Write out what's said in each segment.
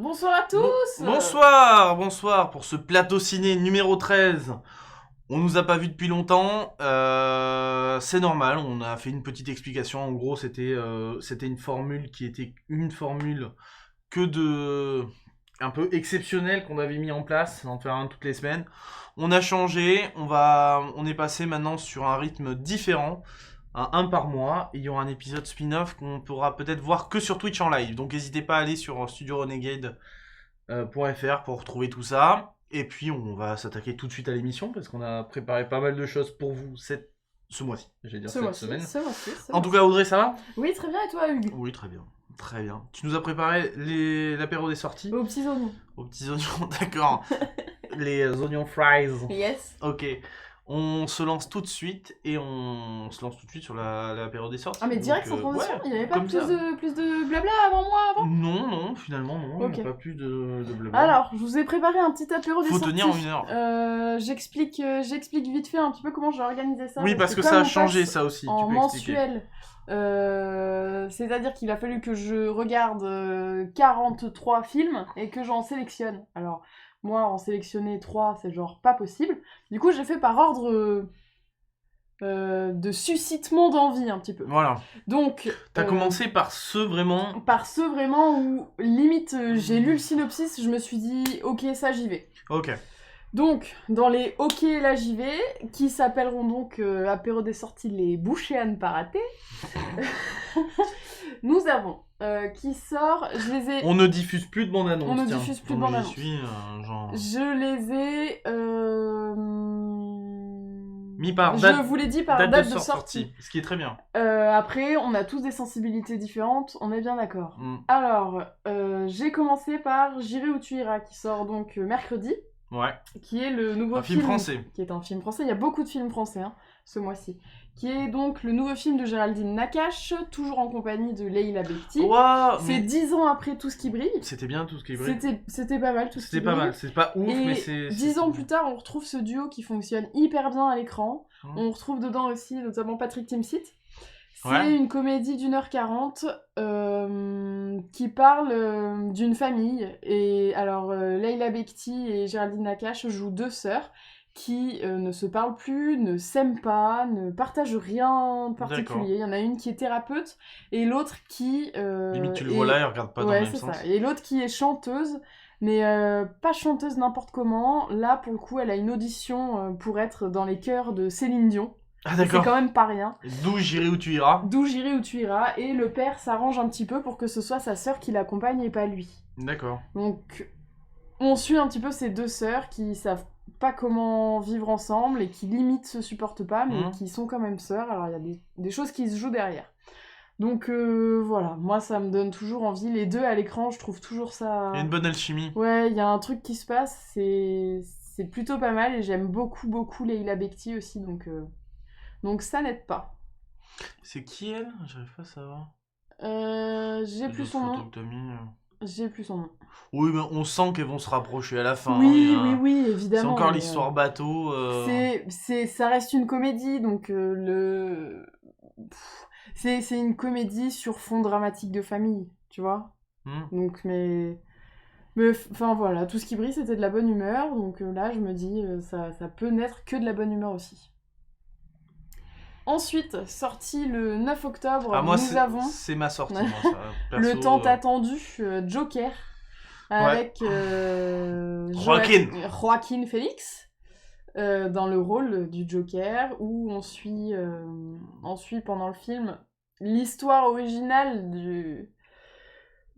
Bonsoir à tous. Bonsoir pour ce plateau ciné numéro 13. On nous a pas vu depuis longtemps, c'est normal, on a fait une petite explication. En gros, c'était une formule qui était une formule un peu exceptionnelle qu'on avait mis en place, d'en faire un toutes les semaines. On a changé, on est passé maintenant sur un rythme différent, un par mois. Il y aura un épisode spin-off qu'on pourra peut-être voir que sur Twitch en live. Donc n'hésitez pas à aller sur Studio Renegade .fr pour retrouver tout ça. Et puis on va s'attaquer tout de suite à l'émission parce qu'on a préparé pas mal de choses pour vous ce mois-ci, j'allais dire cette semaine. En tout cas, Audrey, ça va ? Oui, très bien, et toi, Hugues ? Oui, très bien. Très bien. Tu nous as préparé l'apéro des sorties ? Aux petits oignons. Aux petits oignons, d'accord. Les oignons fries. Yes. Ok. On se lance tout de suite sur l'apéro des sorties. Ah, mais direct sans transition, il n'y avait pas plus de blabla avant ? Non, finalement, non. Okay. Il n'y a pas plus de blabla. Alors, je vous ai préparé un petit apéro des sorties. Faut tenir en 1 heure. J'explique vite fait un petit peu comment j'ai organisé ça. Oui, parce que ça a changé, ça aussi. En tu peux mensuel. C'est-à-dire qu'il a fallu que je regarde 43 films et que j'en sélectionne. Alors, moi, en sélectionner 3, c'est genre pas possible. Du coup, j'ai fait par ordre de suscitement d'envie, un petit peu. Voilà. Donc... T'as commencé par ceux vraiment... Par ceux vraiment où, limite, j'ai lu le synopsis, je me suis dit, ok, ça, j'y vais. Ok. Donc, dans les ok, là, j'y vais, qui s'appelleront donc apéro des sorties, les bouchées à ne pas rater, nous avons... qui sort, je les ai... On ne diffuse plus de bande-annonce. On ne diffuse plus de bande-annonce. Je les ai... mis par date, je vous l'ai dit par date de sortie. Ce qui est très bien. Après, on a tous des sensibilités différentes, on est bien d'accord. Alors, j'ai commencé par J'irai où tu iras, qui sort donc mercredi. Ouais. Qui est le nouveau film français. Qui est un film français. Il y a beaucoup de films français ce mois-ci. Qui est donc le nouveau film de Géraldine Nakache, toujours en compagnie de Leïla Bekti. Wow, c'est 10 ans après Tout ce qui brille. C'était bien Tout ce qui brille. C'était pas mal Tout ce qui brille. C'était pas mal, c'est pas ouf, mais c'est... 10 ans plus tard, on retrouve ce duo qui fonctionne hyper bien à l'écran. On retrouve dedans aussi notamment Patrick Timsit. C'est une comédie d'1h40 qui parle d'une famille. Et alors, Leïla Bekti et Géraldine Nakache jouent deux sœurs qui ne se parlent plus, ne s'aiment pas, ne partagent rien de particulier. D'accord. Il y en a une qui est thérapeute et l'autre qui... Limite, tu le vois là, elle regarde pas dans le même sens. Ça. Et l'autre qui est chanteuse, mais pas chanteuse n'importe comment. Là, pour le coup, elle a une audition pour être dans les chœurs de Céline Dion. Ah d'accord. C'est quand même pas rien. D'où j'irai où tu iras. D'où j'irai où tu iras. Et le père s'arrange un petit peu pour que ce soit sa sœur qui l'accompagne et pas lui. D'accord. Donc, on suit un petit peu ces deux sœurs qui savent pas comment vivre ensemble et qui limite se supportent pas, mais qui sont quand même sœurs. Alors, il y a des choses qui se jouent derrière. Donc, voilà. Moi, ça me donne toujours envie. Les deux à l'écran, je trouve toujours ça... Il y a une bonne alchimie. Ouais, il y a un truc qui se passe. C'est plutôt pas mal et j'aime beaucoup Leïla Bekti aussi, donc ça n'aide pas. C'est qui elle ? J'arrive pas à savoir. J'ai plus son nom. J'ai plus son nom. Oui, mais on sent qu'elles vont se rapprocher à la fin. Oui, évidemment. C'est encore l'histoire bateau. Ça reste une comédie, donc c'est une comédie sur fond dramatique de famille, tu vois. Donc, mais enfin voilà, Tout ce qui brille, c'était de la bonne humeur, donc là, je me dis, ça peut n'être que de la bonne humeur aussi. Ensuite, sorti le 9 octobre, nous avons... c'est ma sortie, moi, ça. Perso, le tant attendu Joker, avec Joaquin Phoenix, dans le rôle du Joker, où on suit pendant le film l'histoire originale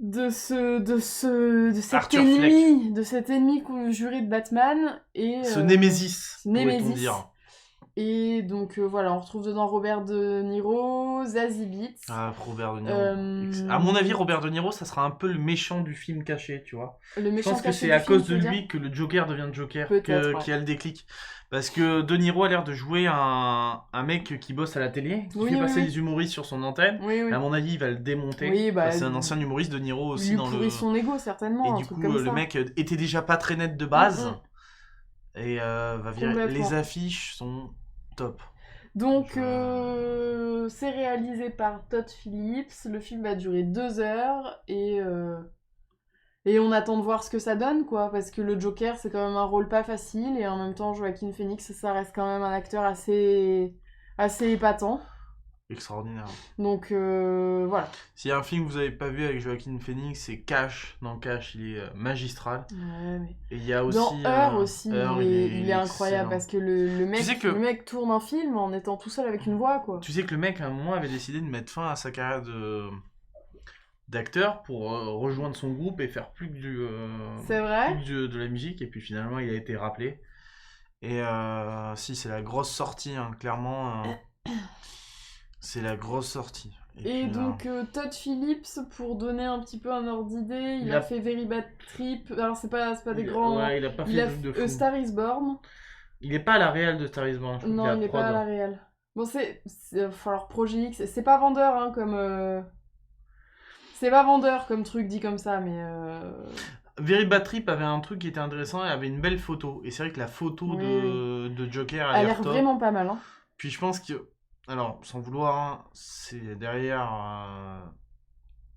de cet ennemi juré de Batman, et... ce Némésis, pourrait-on dire. Et donc voilà, on retrouve dedans Robert De Niro, Zazie Beetz. Ah, Robert De Niro. À mon avis, Robert De Niro, ça sera un peu le méchant du film caché, tu vois. Je pense que c'est à cause de lui que le Joker devient Joker, qui a le déclic. Parce que De Niro a l'air de jouer un mec qui bosse à la télé, qui fait passer des humoristes sur son antenne. À mon avis, il va le démonter. C'est un ancien humoriste, De Niro aussi. Il pourrit son ego, certainement. Et du coup, le mec était déjà pas très net de base. Et va virer. Les affiches sont top. Donc, c'est réalisé par Todd Phillips. Le film va durer 2 heures et Et on attend de voir ce que ça donne, quoi, parce que le Joker, c'est quand même un rôle pas facile, et en même temps, Joaquin Phoenix, ça reste quand même un acteur assez épatant. Extraordinaire. Donc, voilà. S'il y a un film que vous avez pas vu avec Joaquin Phoenix, c'est Cash. Dans Cash, il est magistral. Ouais, mais... Et il y a aussi... Dans Heure aussi, Heure, il est incroyable, parce que le mec, Tu sais que- le mec tourne un film en étant tout seul avec une voix, quoi. Tu sais que le mec, à un moment, avait décidé de mettre fin à sa carrière d'acteur pour rejoindre son groupe et faire plus que C'est vrai? de la musique. Et puis finalement, il a été rappelé. Et si, c'est la grosse sortie, hein, clairement. C'est la grosse sortie. Et puis, donc Todd Phillips, pour donner un petit peu un ordre d'idée, il a fait Very Bad Trip. Alors c'est pas des grands. Ouais, il a pas fait Il a des trucs de fait fou. Star Is Born. Il est pas à la réal de Star Is Born, je crois Non, qu'il est il est prod. pas à la réal. Bon, alors Projet X, c'est pas vendeur hein, comme. C'est pas vendeur comme truc dit comme ça, mais. Very Bad Trip avait un truc qui était intéressant et avait une belle photo. Et c'est vrai que la photo Oui. de Joker a l'air top. vraiment pas mal. Hein. Puis je pense que. Alors, sans vouloir, hein, c'est derrière.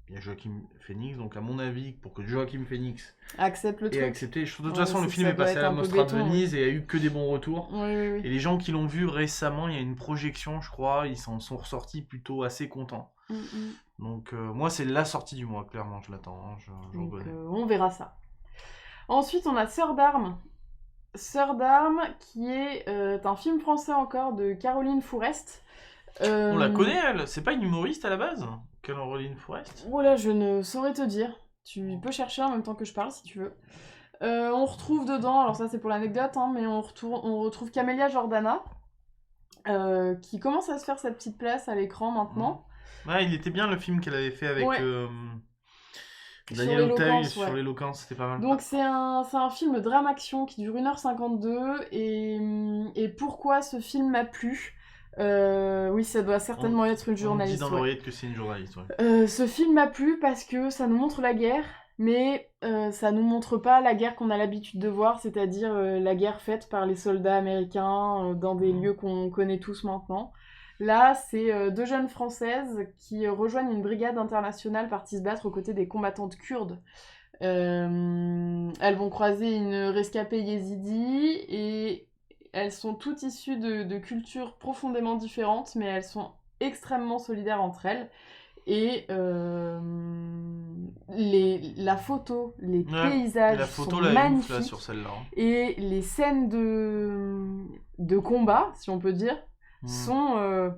Il y a Joaquin Phoenix, donc à mon avis, pour que Joaquin Phoenix accepte le ait truc. accepté. De toute Ouais, façon, le c'est que film ça est doit passé être à la un peu Mostra de béton, Venise et il y a eu que des bons retours. Oui. Et les gens qui l'ont vu récemment, il y a une projection, je crois, ils s'en sont ressortis plutôt assez contents. Donc, moi, c'est la sortie du mois, clairement, je l'attends. Hein, je Donc, reconnais. on verra ça. Ensuite, on a Sœur d'armes. Sœur d'armes, qui est un film français encore de Caroline Fourest. On la connaît, elle. C'est pas une humoriste à la base, Caroline Fourest? Voilà, je ne saurais te dire. Tu peux chercher en même temps que je parle si tu veux. On retrouve dedans, alors ça c'est pour l'anecdote, hein, mais on retrouve Camélia Jordana, qui commence à se faire sa petite place à l'écran maintenant. Ouais, il était bien le film qu'elle avait fait avec Daniel Auteuil sur l'éloquence, c'était pas mal. Donc c'est un film drame-action qui dure 1h52, et pourquoi ce film m'a plu oui, ça doit certainement être une journaliste. On dit dans l'oreillette que c'est une journaliste, ce film m'a plu parce que ça nous montre la guerre, mais ça nous montre pas la guerre qu'on a l'habitude de voir, c'est-à-dire la guerre faite par les soldats américains dans des lieux qu'on connaît tous maintenant. Là, c'est deux jeunes Françaises qui rejoignent une brigade internationale partie se battre aux côtés des combattantes kurdes. Elles vont croiser une rescapée yézidi et elles sont toutes issues de cultures profondément différentes, mais elles sont extrêmement solidaires entre elles. Et la photo, les paysages sont magnifiques. Là, sur celle-là. Et les scènes de combat, si on peut dire, sont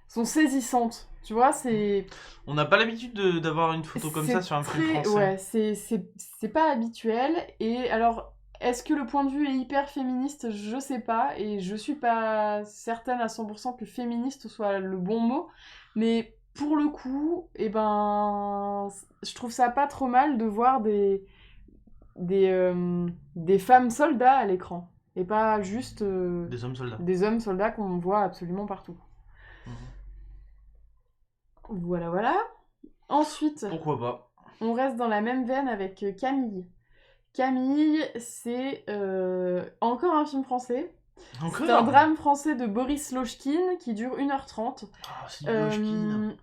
saisissantes. Tu vois, c'est... On n'a pas l'habitude d'avoir une photo comme ça sur un film français. Ouais, c'est pas habituel. Et alors, est-ce que le point de vue est hyper féministe? Je sais pas. Et je suis pas certaine à 100% que féministe soit le bon mot. Mais pour le coup, eh ben, je trouve ça pas trop mal de voir des femmes soldats à l'écran. Et pas juste... des hommes soldats. Des hommes soldats qu'on voit absolument partout. Voilà. Ensuite, pourquoi pas, on reste dans la même veine avec Camille. Camille, c'est encore un film français. C'est un drame français de Boris Lojkine qui dure 1h30.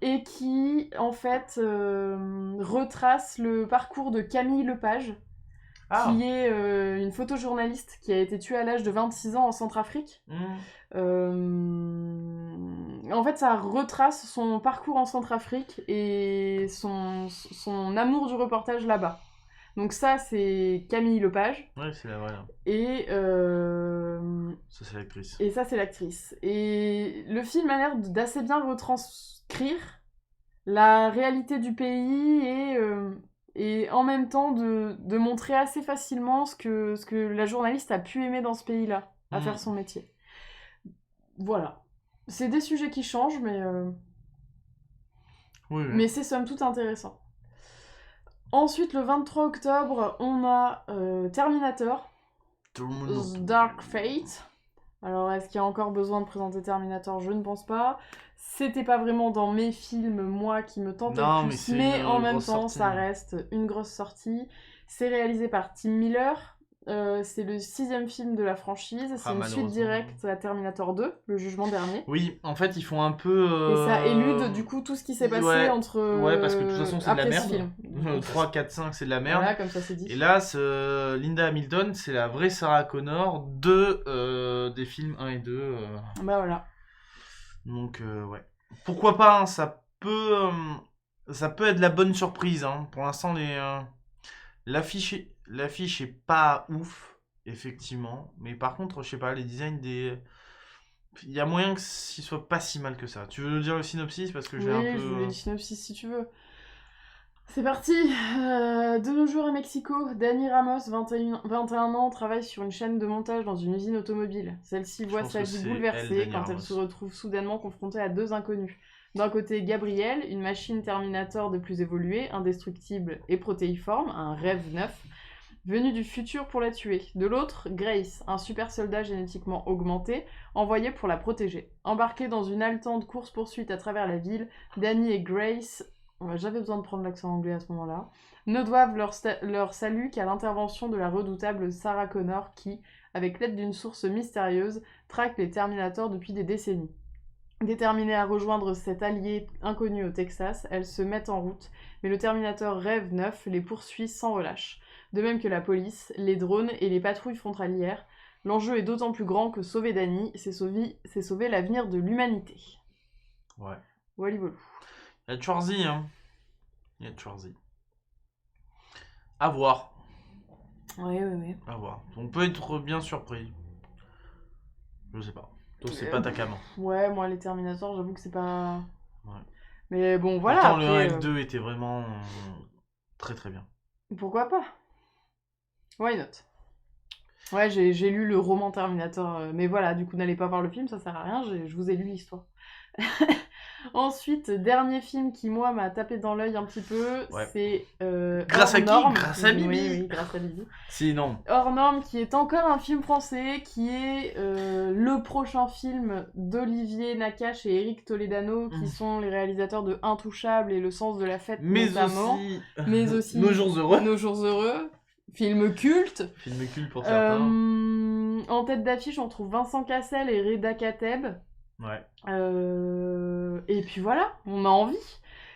Et qui, en fait, retrace le parcours de Camille Lepage, qui est une photojournaliste qui a été tuée à l'âge de 26 ans en Centrafrique. En fait, ça retrace son parcours en Centrafrique et son amour du reportage là-bas. Donc ça, c'est Camille Lepage. Ouais, c'est la vraie. Et ça, c'est l'actrice. Et ça, c'est l'actrice. Et le film a l'air d'assez bien retranscrire la réalité du pays et en même temps de montrer assez facilement ce que la journaliste a pu aimer dans ce pays-là, à faire son métier. Voilà. C'est des sujets qui changent, mais... Oui. Mais c'est somme toute intéressant. Ensuite, le 23 octobre, on a Terminator, Dark Fate. Alors, est-ce qu'il y a encore besoin de présenter Terminator? Je ne pense pas. C'était pas vraiment dans mes films, moi, qui me tentent le plus, mais en même temps, ça reste une grosse sortie. C'est réalisé par Tim Miller. C'est le 6e film de la franchise. C'est une suite directe à Terminator 2, le jugement dernier. Oui, en fait, ils font un peu... Et ça élude, du coup, tout ce qui s'est passé entre... Ouais, parce que de toute façon, c'est de la merde. 3, 4, 5, c'est de la merde. Voilà, comme ça c'est dit. Et là, Linda Hamilton, c'est la vraie Sarah Connor des films 1 et 2. Bah voilà. Donc, ouais. Pourquoi pas, hein, ça peut être la bonne surprise. Hein. Pour l'instant, l'affiche est pas ouf, effectivement. Mais par contre, je sais pas, les designs des... Il y a moyen que s'il soit pas si mal que ça. Tu veux dire le synopsis parce que je vais un peu... je voulais le synopsis si tu veux. C'est parti. De nos jours à Mexico, Dani Ramos, 21 ans, travaille sur une chaîne de montage dans une usine automobile. Celle-ci voit sa vie bouleversée quand elle se retrouve soudainement confrontée à 2 inconnus. D'un côté, Gabriel, une machine Terminator de plus évoluée, indestructible et protéiforme, un rêve neuf, venu du futur pour la tuer. De l'autre, Grace, un super soldat génétiquement augmenté, envoyé pour la protéger. Embarqués dans une haletante course-poursuite à travers la ville, Dani et Grace, j'avais besoin de prendre l'accent anglais à ce moment-là, ne doivent leur salut qu'à l'intervention de la redoutable Sarah Connor qui, avec l'aide d'une source mystérieuse, traque les Terminators depuis des décennies. Déterminée à rejoindre cet allié inconnu au Texas, elles se mettent en route, mais le Terminator Rêve 9 les poursuit sans relâche. De même que la police, les drones et les patrouilles frontalières, l'enjeu est d'autant plus grand que sauver Dani, c'est sauver l'avenir de l'humanité. Ouais. Wallivolou. Il y a Schwarzy, hein. Il y a Schwarzy. À voir. Ouais. À voir. On peut être bien surpris. Je sais pas. Toi, c'est pas ta cam. Ouais, moi, les Terminators, j'avoue que c'est pas... Ouais. Mais bon, voilà. Pourtant, le 1 et le 2 étaient vraiment très très bien. Pourquoi pas? Why not? Ouais, j'ai lu le roman Terminator, mais voilà, du coup, n'allez pas voir le film, ça sert à rien, je vous ai lu l'histoire. Ensuite, dernier film qui, moi, m'a tapé dans l'œil un petit peu, c'est grâce à qui? Norme. Grâce à Bibi. Oui, grâce à Bibi. Sinon. Hors Norme, qui est encore un film français, qui est le prochain film d'Olivier Nakache et Eric Toledano, qui sont les réalisateurs de Intouchable et Le Sens de la Fête, notamment. Mais aussi Nos Jours Heureux. Nos Jours Heureux. Film culte. Film culte pour certains. En tête d'affiche, on trouve Vincent Cassel et Reda Kateb. Ouais. Et puis voilà, on a envie.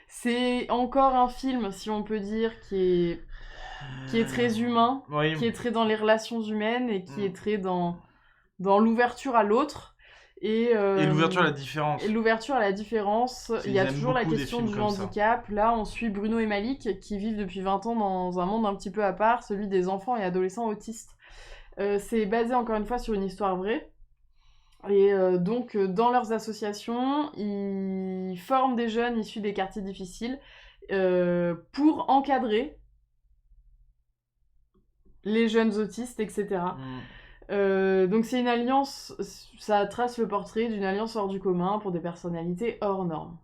C'est encore un film, si on peut dire, qui est très humain, oui. Qui est très dans les relations humaines et qui est très dans l'ouverture à l'autre. Et l'ouverture à la différence. Et l'ouverture à la différence. Il y a toujours la question du handicap. Là, on suit Bruno et Malik qui vivent depuis 20 ans dans un monde un petit peu à part, celui des enfants et adolescents autistes. C'est basé encore une fois sur une histoire vraie. Et donc, dans leurs associations, ils forment des jeunes issus des quartiers difficiles pour encadrer les jeunes autistes, etc. Donc c'est une alliance, ça trace le portrait d'une alliance hors du commun pour des personnalités hors normes.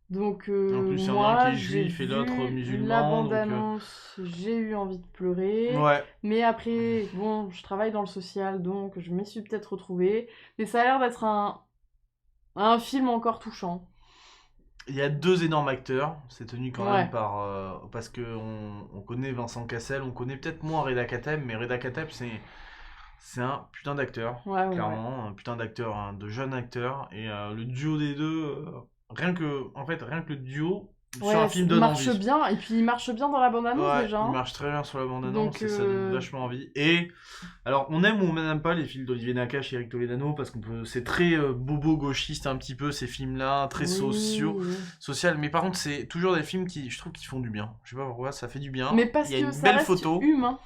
Donc en plus, moi, qui est juif et l'autre musulman. La bande-annonce, j'ai eu envie de pleurer. Ouais. Mais après, bon, je travaille dans le social, donc je m'y suis peut-être retrouvée. Mais ça a l'air d'être un film encore touchant. Il y a 2 énormes acteurs, c'est tenu quand même par... parce qu'on connaît Vincent Cassel, on connaît peut-être moins Reda Kateb, mais Reda Kateb, c'est un putain d'acteur, clairement, un putain d'acteur, hein, de jeune acteur, et le duo des deux, rien que le duo sur un film donne envie. Bien, et puis il marche bien dans la bande-annonce déjà. Il marche très bien sur la bande-annonce, et ça donne vachement envie. Et alors, on aime ou on n'aime pas les films d'Olivier Nakache et Eric Toledano, parce c'est très bobo gauchiste un petit peu, ces films-là, très social, mais par contre, c'est toujours des films qui, je trouve, qui font du bien. Je sais pas pourquoi, ça fait du bien. Mais parce il y a que une ça belle reste photo, humain.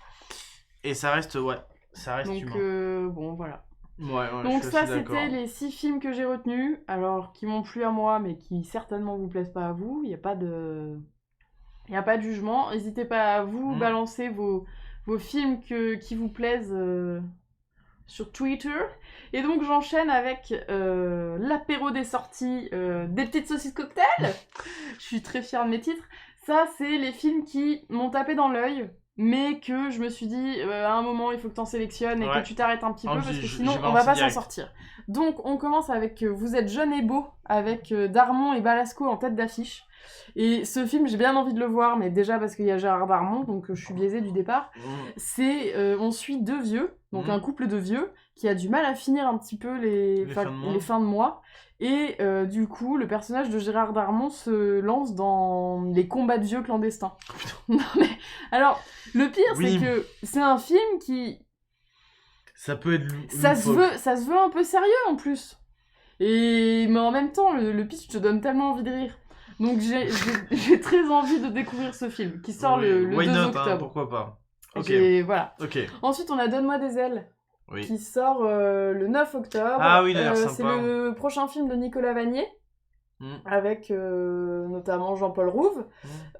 Et ça reste, donc, humain. Bon, voilà. Donc ça, c'était les 6 films que j'ai retenus, alors qui m'ont plu à moi, mais qui certainement vous plaisent pas à vous. Il n'y a pas de jugement. N'hésitez pas à vous balancer vos films qui vous plaisent sur Twitter. Et donc j'enchaîne avec l'apéro des sorties des petites saucisses cocktail. Je suis très fière de mes titres. Ça, c'est les films qui m'ont tapé dans l'œil, mais que je me suis dit, à un moment, il faut que t'en sélectionnes et que tu t'arrêtes un petit peu, parce que sinon, on va pas s'en sortir. Donc, on commence avec Vous êtes jeune et beau, avec Darmon et Balasco en tête d'affiche. Et ce film, j'ai bien envie de le voir, mais déjà parce qu'il y a Gérard Darmon, donc je suis biaisée du départ. On suit deux vieux, donc un couple de vieux, qui a du mal à finir un petit peu les fins de mois. Et du coup, le personnage de Gérard Darmon se lance dans les combats de vieux clandestins. Non mais, alors, le pire, c'est que c'est un film qui... Ça peut être... Ça se veut un peu sérieux, en plus. Mais en même temps, le pitch te donne tellement envie de rire. Donc j'ai très envie de découvrir ce film, qui sort le 2 octobre. Hein, pourquoi pas. Ok. Voilà. Okay. Ensuite, on a Donne-moi des ailes, qui sort le 9 octobre. Ah oui, il a l'air sympa. C'est le prochain film de Nicolas Vanier, avec notamment Jean-Paul Rouve,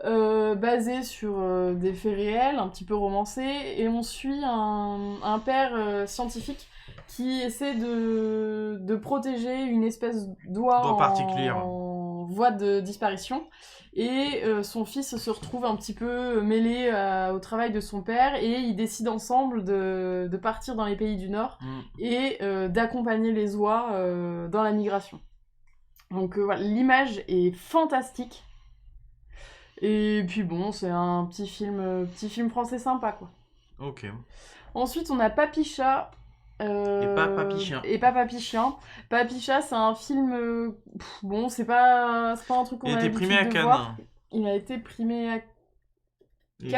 basé sur des faits réels, un petit peu romancés, et on suit un père scientifique qui essaie de protéger une espèce d'oie en voie de disparition. Et son fils se retrouve un petit peu mêlé au travail de son père, et ils décident ensemble de partir dans les pays du Nord et d'accompagner les oies dans la migration. Donc voilà, l'image est fantastique. Et puis bon, c'est un petit film français sympa, quoi. Ok. Ensuite, on a Papy Chat. Et pas Papy Chien. Papy Chien. Papy Chat, c'est un film... bon, c'est pas un truc qu'on a l'habitude de voir. Il a été primé à Cannes. Il y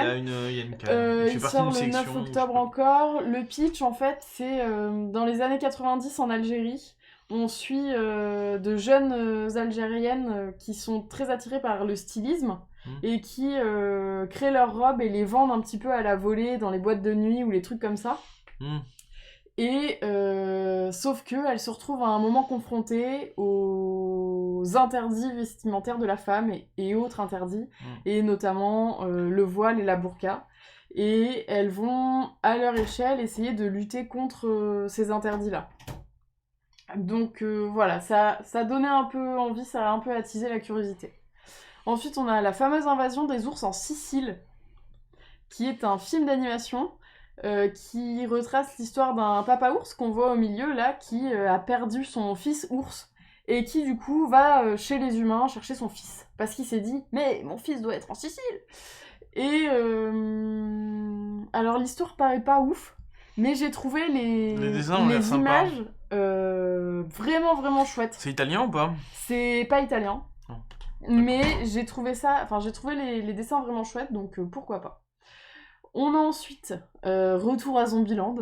a une Cannes. Il sort le 9 octobre encore. Le pitch, en fait, c'est dans les années 90 en Algérie. On suit de jeunes Algériennes qui sont très attirées par le stylisme et qui créent leurs robes et les vendent un petit peu à la volée dans les boîtes de nuit ou les trucs comme ça. Et sauf qu'elles se retrouvent à un moment confrontées aux interdits vestimentaires de la femme et autres interdits, et notamment le voile et la burqa. Et elles vont, à leur échelle, essayer de lutter contre ces interdits-là. Donc voilà, ça donnait un peu envie, ça a un peu attisé la curiosité. Ensuite, on a La fameuse invasion des ours en Sicile, qui est un film d'animation qui retrace l'histoire d'un papa ours qu'on voit au milieu, là, qui a perdu son fils ours, et qui, du coup, va chez les humains chercher son fils. Parce qu'il s'est dit « Mais mon fils doit être en Sicile !» Et alors, l'histoire paraît pas ouf, mais j'ai trouvé les images vraiment, vraiment chouettes. C'est italien ou pas ? C'est pas italien. Non. Mais j'ai trouvé les dessins vraiment chouettes, donc pourquoi pas. On a ensuite Retour à Zombieland.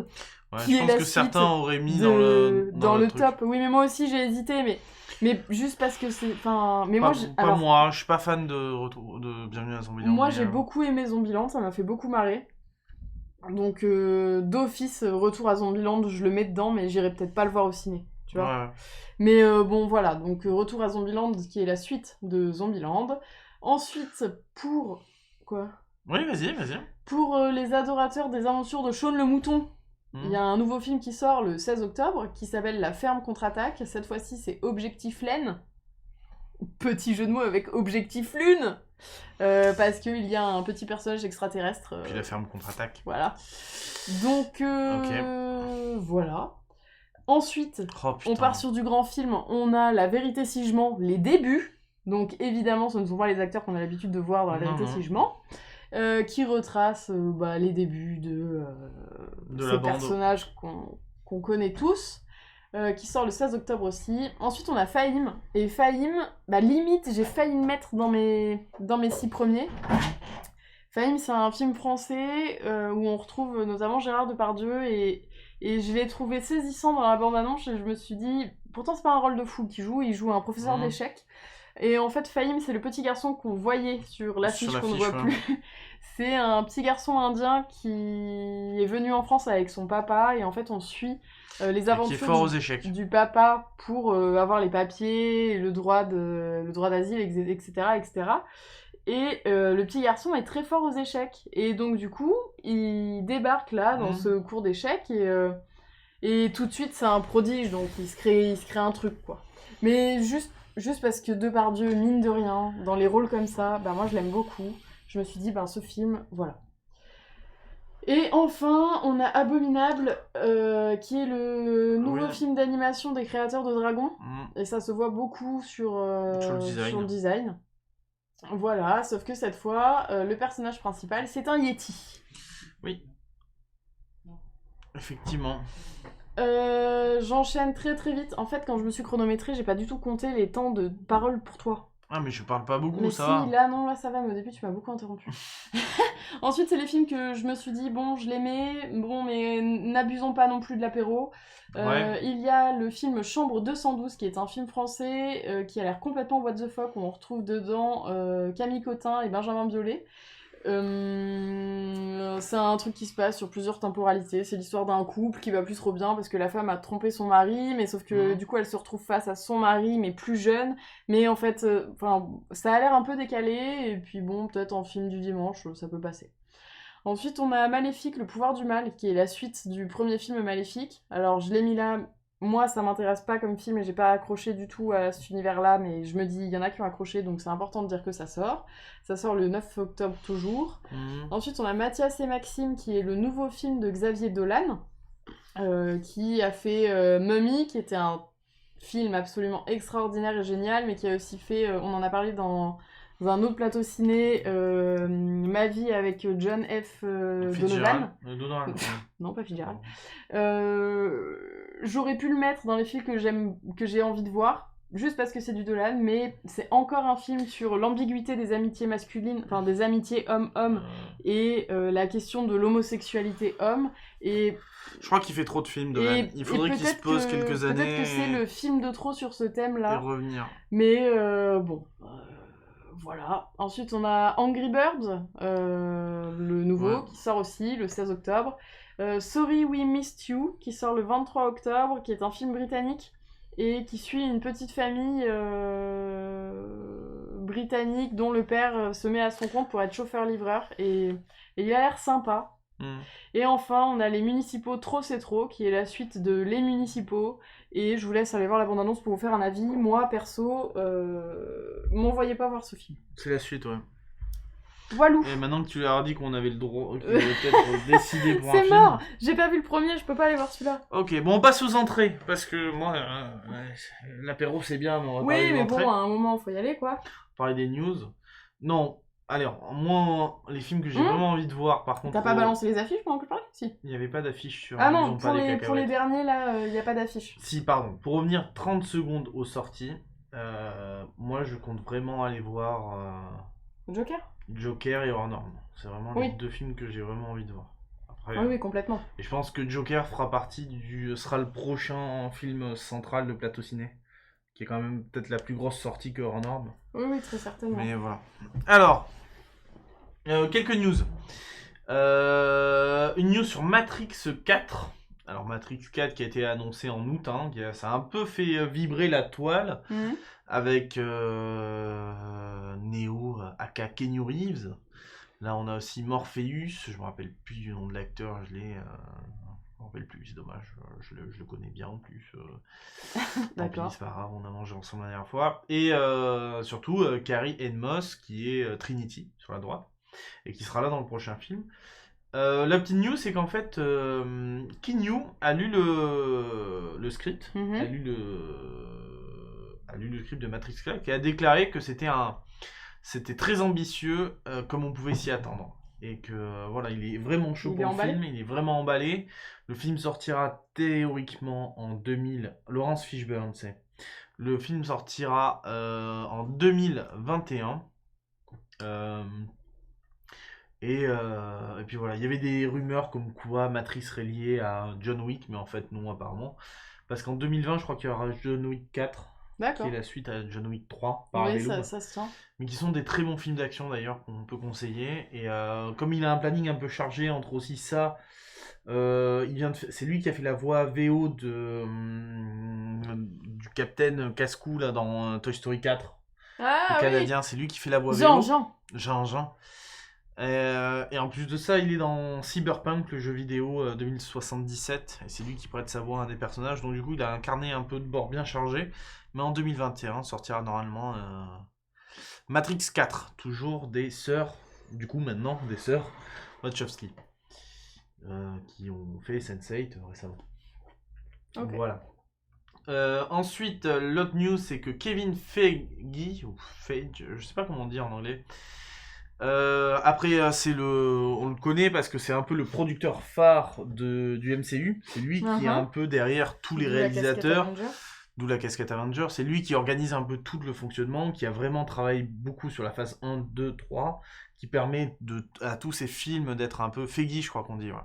Ouais, je pense que certains auraient mis dans le top. Oui, mais moi aussi j'ai hésité, mais juste parce que c'est... Moi, je suis pas fan de Bienvenue à Zombieland. Moi j'ai beaucoup aimé Zombieland, ça m'a fait beaucoup marrer. Donc d'office, Retour à Zombieland, je le mets dedans, mais j'irai peut-être pas le voir au ciné. Tu vois. Ouais. Mais bon, voilà, donc Retour à Zombieland, qui est la suite de Zombieland. Ensuite, pour... Quoi ? Oui, vas-y. Pour les adorateurs des aventures de Shaun le Mouton, il y a un nouveau film qui sort le 16 octobre, qui s'appelle La Ferme contre-attaque. Cette fois-ci, c'est Objectif Laine. Petit jeu de mots avec Objectif Lune, parce qu'il y a un petit personnage extraterrestre. Puis La Ferme contre-attaque. Voilà. Donc, voilà. Ensuite, on part sur du grand film. On a La Vérité si je mens, les débuts. Donc, évidemment, ce ne sont pas les acteurs qu'on a l'habitude de voir dans La Vérité si je mens. Qui retrace les débuts de ces personnages qu'on connaît tous, qui sort le 16 octobre aussi. Ensuite, on a Fahim. Et Fahim, limite, j'ai failli le mettre dans mes 6 premiers. Fahim, c'est un film français où on retrouve notamment Gérard Depardieu, et je l'ai trouvé saisissant dans la bande-annonce, et je me suis dit, pourtant c'est pas un rôle de fou qu'il joue, il joue un professeur d'échecs. Et en fait, Fahim, c'est le petit garçon qu'on voyait sur l'affiche qu'on ne voit plus. C'est un petit garçon indien qui est venu en France avec son papa, et en fait, on suit les aventures du papa pour avoir les papiers, le droit d'asile, etc., etc. Et le petit garçon est très fort aux échecs. Et donc, du coup, il débarque là, dans ce cours d'échecs, et tout de suite, c'est un prodige, donc il se crée un truc, quoi. Mais juste parce que Depardieu, mine de rien, dans les rôles comme ça, moi je l'aime beaucoup. Je me suis dit, ce film, voilà. Et enfin, on a Abominable, qui est le nouveau film d'animation des créateurs de Dragon. Et ça se voit beaucoup sur le design. Voilà, sauf que cette fois, le personnage principal, c'est un Yeti. Oui. Effectivement. J'enchaîne très très vite. En fait, quand je me suis chronométrée, j'ai pas du tout compté les temps de parole pour toi. Ah, mais je parle pas beaucoup, mais ça si, va. Là, ça va, mais au début, tu m'as beaucoup interrompu. Ensuite, c'est les films que je me suis dit, bon, je les mets, bon, mais n'abusons pas non plus de l'apéro. Il y a le film Chambre 212, qui est un film français qui a l'air complètement what the fuck, où on retrouve dedans Camille Cotin et Benjamin Biolay. C'est un truc qui se passe sur plusieurs temporalités. C'est l'histoire d'un couple qui va plus trop bien parce que la femme a trompé son mari, mais sauf que du coup elle se retrouve face à son mari mais plus jeune. Mais en fait, ça a l'air un peu décalé et puis bon, peut-être en film du dimanche, ça peut passer. Ensuite, on a Maléfique, le pouvoir du mal, qui est la suite du premier film Maléfique. Alors je l'ai mis là. Moi, ça m'intéresse pas comme film et j'ai pas accroché du tout à cet univers-là, mais je me dis, il y en a qui ont accroché, donc c'est important de dire que ça sort. Ça sort le 9 octobre toujours. Ensuite, on a Mathias et Maxime, qui est le nouveau film de Xavier Dolan, qui a fait Mummy, qui était un film absolument extraordinaire et génial, mais qui a aussi fait, on en a parlé dans un autre plateau ciné, Ma vie avec John F. Donovan. Non, pas Fitzgerald. J'aurais pu le mettre dans les films que j'ai envie de voir, juste parce que c'est du Dolan, mais c'est encore un film sur l'ambiguïté des amitiés masculines, enfin des amitiés homme-homme, et la question de l'homosexualité homme. Et je crois qu'il fait trop de films, Dolan. Il faudrait qu'il se pose quelques années. Peut-être que c'est le film de trop sur ce thème-là. Et revenir. Mais bon. Voilà. Ensuite, on a Angry Birds, le nouveau, qui sort aussi le 16 octobre. Sorry We Missed You, qui sort le 23 octobre, qui est un film britannique et qui suit une petite famille britannique dont le père se met à son compte pour être chauffeur-livreur. Et il a l'air sympa. Et enfin, on a Les Municipaux Trop c'est trop, qui est la suite de Les Municipaux. Et je vous laisse aller voir la bande-annonce pour vous faire un avis. Moi, perso, m'envoyez pas voir ce film. C'est la suite, ouais. Voilou. Et maintenant que tu leur as dit qu'on avait le droit, qu'on avait peut-être décidé pour un film. C'est mort. J'ai pas vu le premier, je peux pas aller voir celui-là. Ok, bon, on passe aux entrées, parce que moi, l'apéro c'est bien, mais on va parler des entrées. Oui, mais bon, à un moment, faut y aller, quoi. Parler des news. Non, alors, moi, les films que j'ai vraiment envie de voir, par contre... T'as pas balancé les affiches pendant que je parlais? Si. Il n'y avait pas d'affiche sur... Ah non, pour les derniers, là, il n'y a pas d'affiche. Si, pardon. Pour revenir 30 secondes aux sorties, moi, je compte vraiment aller voir... Joker et Hors Norme. C'est vraiment les deux films que j'ai vraiment envie de voir. Après, oui, complètement. Et je pense que Joker fera partie sera le prochain film central de Plateau Ciné, qui est quand même peut-être la plus grosse sortie que Hors Norme. Oui, très certainement. Mais voilà. Alors, quelques news. Une news sur Matrix 4. Alors Matrix 4 qui a été annoncé en août, ça a un peu fait vibrer la toile avec Neo aka Keanu Reeves. Là on a aussi Morpheus, je me rappelle plus du nom de l'acteur, je me rappelle plus, c'est dommage, je le connais bien en plus. D'accord. C'est pas grave, on a mangé ensemble la dernière fois. Et surtout Carrie-Anne Moss qui est Trinity sur la droite et qui sera là dans le prochain film. La petite news, c'est qu'en fait, Keanu a lu le script, a lu le script de Matrix 4, et a déclaré que c'était très ambitieux, comme on pouvait s'y attendre. Et que voilà, il est vraiment chaud pour le film, il est vraiment emballé. Le film sortira théoriquement en 2000. Laurence Fishburne, c'est. Le film sortira en 2021. Et puis voilà, il y avait des rumeurs comme quoi Matrix serait lié à John Wick, mais en fait non apparemment. Parce qu'en 2020, je crois qu'il y aura John Wick 4, qui est la suite à John Wick 3, par ça se tient. Mais qui sont des très bons films d'action d'ailleurs, qu'on peut conseiller. Et comme il a un planning un peu chargé entre aussi ça, c'est lui qui a fait la voix VO du Captain Cascou là, dans Toy Story 4. Le Canadien, c'est lui qui fait la voix VO. Jean. Et en plus de ça, il est dans Cyberpunk, le jeu vidéo 2077, et c'est lui qui prête sa voix à un des personnages, donc du coup il a un carnet un peu de bord bien chargé, mais en 2021 sortira normalement Matrix 4, toujours des sœurs Wachowski. qui ont fait Sense8 récemment. Ok. Voilà. Ensuite, l'autre news, c'est que Kevin Feige, ou Feige, je sais pas comment dire en anglais. Après, on le connaît parce que c'est un peu le producteur phare du MCU. C'est lui qui est un peu derrière tous les réalisateurs. D'où la casquette Avenger. C'est lui qui organise un peu tout le fonctionnement, qui a vraiment travaillé beaucoup sur la phase 1, 2, 3, qui permet à tous ces films d'être un peu Feige, je crois qu'on dit. Ouais.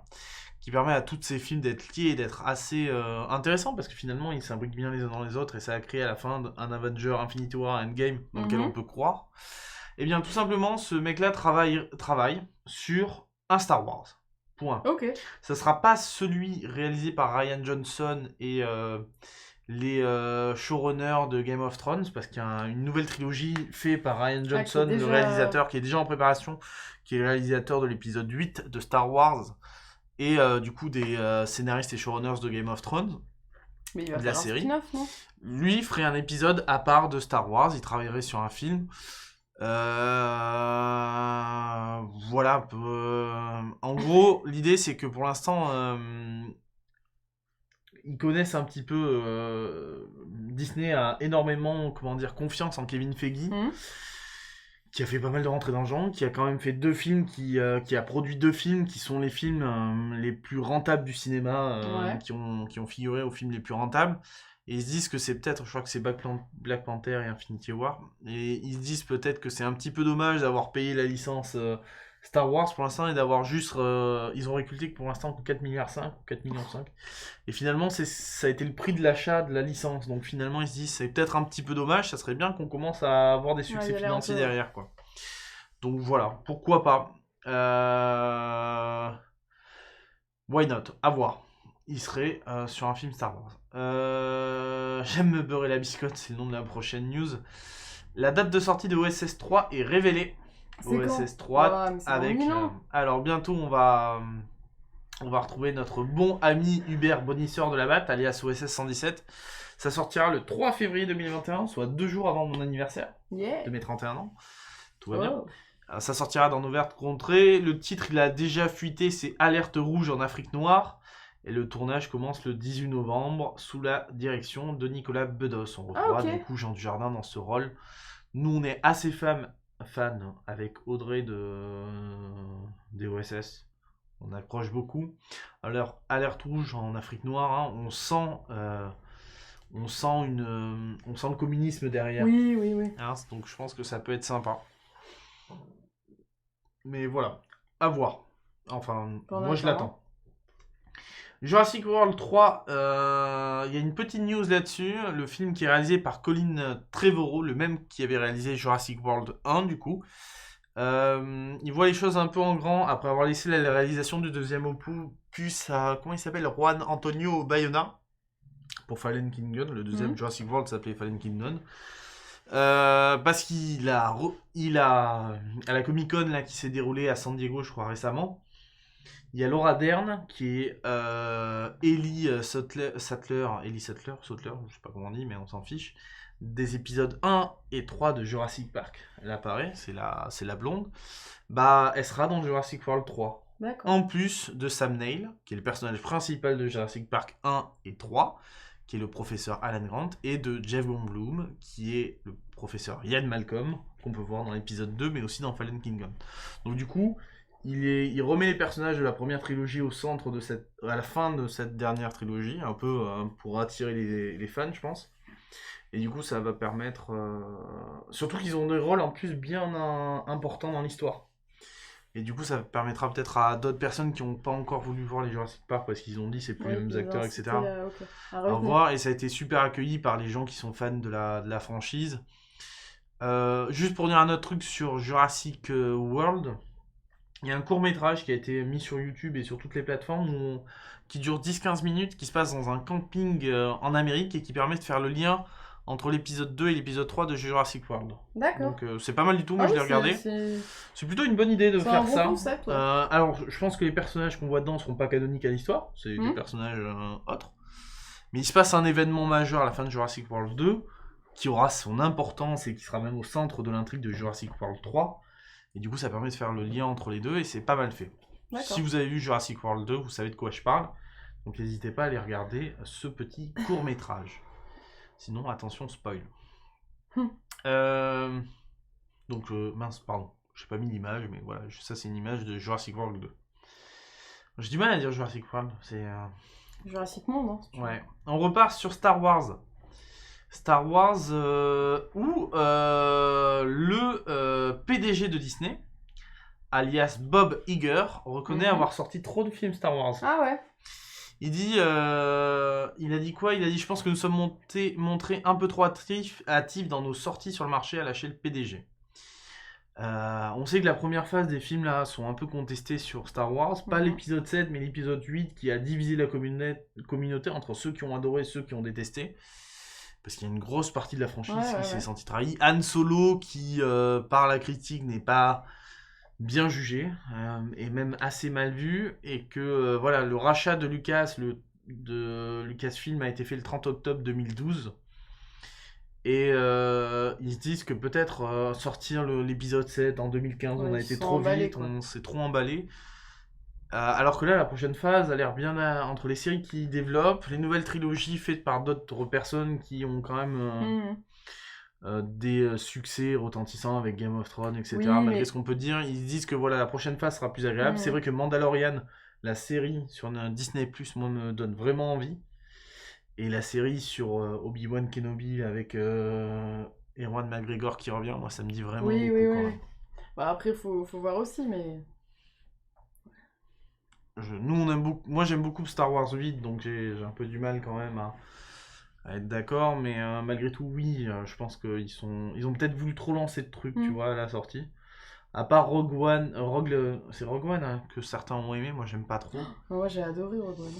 Qui permet à tous ces films d'être liés et d'être assez intéressants parce que finalement ils s'imbriquent bien les uns dans les autres et ça a créé à la fin un Avenger Infinity War Endgame dans lequel on peut croire. Et bien tout simplement ce mec-là travaille sur un Star Wars. Point. Ok. Ça sera pas celui réalisé par Rian Johnson et les showrunners de Game of Thrones parce qu'il y a une nouvelle trilogie faite par Rian Johnson, le réalisateur qui est déjà en préparation, qui est le réalisateur de l'épisode 8 de Star Wars. Et du coup des scénaristes et showrunners de Game of Thrones. Mais il va faire un spin-off, non ? Lui ferait un épisode à part de Star Wars, il travaillerait sur un film. Voilà. En gros, l'idée c'est que pour l'instant, ils connaissent un petit peu. Disney a énormément, confiance en Kevin Feige. Qui a fait pas mal de rentrées d'argent, qui a quand même fait 2 films, qui a produit 2 films qui sont les films les plus rentables du cinéma, qui ont figuré aux films les plus rentables. Et ils se disent que c'est peut-être, je crois que c'est Black Panther et Infinity War, et ils se disent peut-être que c'est un petit peu dommage d'avoir payé la licence Star Wars pour l'instant et d'avoir juste... ils ont récolté que pour l'instant 4,5 milliards ou 4,5 millions. Et finalement, ça a été le prix de l'achat de la licence. Donc finalement, ils se disent c'est peut-être un petit peu dommage, ça serait bien qu'on commence à avoir des succès financiers derrière, quoi. Donc voilà, pourquoi pas. Why not? À voir. Il serait sur un film Star Wars. J'aime me beurrer la biscotte, c'est le nom de la prochaine news. La date de sortie de OSS 3 est révélée. OSS 3 avec... alors bientôt on va retrouver notre bon ami Hubert Bonisseur de la Batte, alias OSS 117. Ça sortira le 3 février 2021, soit 2 jours avant mon anniversaire de mes 31 ans. Tout va bien. Ça sortira dans nos vertes contrées. Le titre, il a déjà fuité, c'est Alerte rouge en Afrique noire. Et le tournage commence le 18 novembre sous la direction de Nicolas Bedos. On retrouvera du coup Jean Dujardin dans ce rôle. Nous, on est assez fans avec Audrey des OSS. On accroche beaucoup. Alors, Alerte rouge en Afrique noire, hein, on sent le communisme derrière. Oui. Hein, donc je pense que ça peut être sympa. Mais voilà, à voir. Enfin, moi je l'attends. Jurassic World 3, y a une petite news là-dessus. Le film qui est réalisé par Colin Trevorrow, le même qui avait réalisé Jurassic World 1 du coup. Il voit les choses un peu en grand après avoir laissé la réalisation du deuxième opus à, comment il s'appelle, Juan Antonio Bayona pour Fallen Kingdom. Le deuxième Jurassic World s'appelait Fallen Kingdom. Parce qu'il a à la Comic Con là, qui s'est déroulée à San Diego, je crois récemment, il y a Laura Dern qui est Ellie Sattler, je sais pas comment on dit, mais on s'en fiche, des épisodes 1 et 3 de Jurassic Park. Elle apparaît, c'est la blonde. Bah, elle sera dans Jurassic World 3. D'accord. En plus de Sam Neill, qui est le personnage principal de Jurassic Park 1 et 3, qui est le professeur Alan Grant, et de Jeff Goldblum, qui est le professeur Ian Malcolm, qu'on peut voir dans l'épisode 2, mais aussi dans Fallen Kingdom. Donc du coup, il remet les personnages de la première trilogie au centre à la fin de cette dernière trilogie, un peu pour attirer les fans, je pense. Et du coup, ça va permettre... surtout qu'ils ont des rôles en plus bien importants dans l'histoire. Et du coup, ça permettra peut-être à d'autres personnes qui n'ont pas encore voulu voir les Jurassic Park parce qu'ils ont dit c'est plus les mêmes acteurs, etc. À revoir. Et ça a été super accueilli par les gens qui sont fans de la franchise. Juste pour dire un autre truc sur Jurassic World, il y a un court-métrage qui a été mis sur YouTube et sur toutes les plateformes qui dure 10-15 minutes, qui se passe dans un camping en Amérique et qui permet de faire le lien entre l'épisode 2 et l'épisode 3 de Jurassic World. D'accord. Donc c'est pas mal du tout, moi je l'ai regardé. C'est plutôt une bonne idée de faire ça. Concept, ouais. Alors je pense que les personnages qu'on voit dedans seront pas canoniques à l'histoire, c'est des personnages autres. Mais il se passe un événement majeur à la fin de Jurassic World 2 qui aura son importance et qui sera même au centre de l'intrigue de Jurassic World 3. Et du coup ça permet de faire le lien entre les deux et c'est pas mal fait. Si vous avez vu Jurassic World 2, vous savez de quoi je parle. Donc n'hésitez pas à aller regarder ce petit court-métrage. Sinon, attention, spoil. Donc, mince, pardon. J'ai pas mis l'image, mais voilà, ça c'est une image de Jurassic World 2. J'ai du mal à dire Jurassic World, c'est... Jurassic Monde, hein. Ouais. On repart sur Star Wars. Star Wars, où le PDG de Disney, alias Bob Iger, reconnaît avoir sorti trop de films Star Wars. Ah ouais. Il dit, il a dit quoi? Il a dit, je pense que nous sommes montrés un peu trop hâtifs dans nos sorties sur le marché, à lâcher le PDG. On sait que la première phase des films là sont un peu contestés sur Star Wars, pas l'épisode 7 mais l'épisode 8 qui a divisé la communauté entre ceux qui ont adoré et ceux qui ont détesté. Parce qu'il y a une grosse partie de la franchise qui s'est sentie trahie. Han Solo qui, par la critique, n'est pas bien jugé, et même assez mal vu, et que voilà, le rachat de Lucasfilm a été fait le 30 octobre 2012. Et ils se disent que peut-être sortir l'épisode 7 en 2015, on a été trop vite, on s'est trop emballé. Alors que là, la prochaine phase a l'air bien entre les séries qu'ils développent, les nouvelles trilogies faites par d'autres personnes qui ont quand même des succès retentissants avec Game of Thrones, etc. Malgré ce qu'on peut dire, ils disent que voilà, la prochaine phase sera plus agréable. C'est vrai que Mandalorian, la série sur Disney+, moi, me donne vraiment envie. Et la série sur Obi-Wan Kenobi avec Ewan McGregor qui revient, moi ça me dit vraiment beaucoup quand même. Bah après, faut voir aussi, mais... Nous on aime beaucoup, moi j'aime beaucoup Star Wars 8, donc j'ai un peu du mal quand même à être d'accord, mais malgré tout, oui, je pense qu'ils ont peut-être voulu trop lancer de trucs, tu vois, à la sortie. À part Rogue One, c'est Rogue One hein, que certains ont aimé, moi j'aime pas trop. Moi j'ai adoré Rogue One.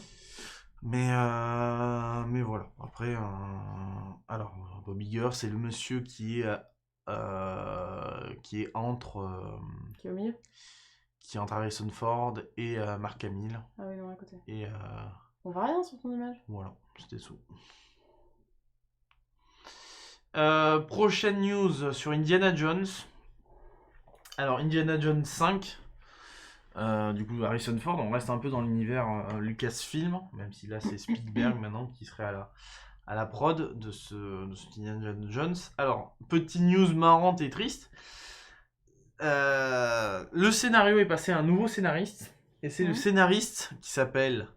Mais voilà, après, alors Bob Iger, c'est le monsieur qui est entre... qui est au milieu, qui est entre Harrison Ford et Mark Hamill. Ah oui, non, à côté. Et on voit rien sur ton image. Voilà, c'était tout. Prochaine news sur Indiana Jones. Alors, Indiana Jones 5. Du coup, Harrison Ford, on reste un peu dans l'univers Lucasfilm, même si là c'est Spielberg maintenant qui serait à la prod de ce Indiana Jones. Alors, petite news marrante et triste. Le scénario est passé à un nouveau scénariste, et c'est le scénariste qui s'appelle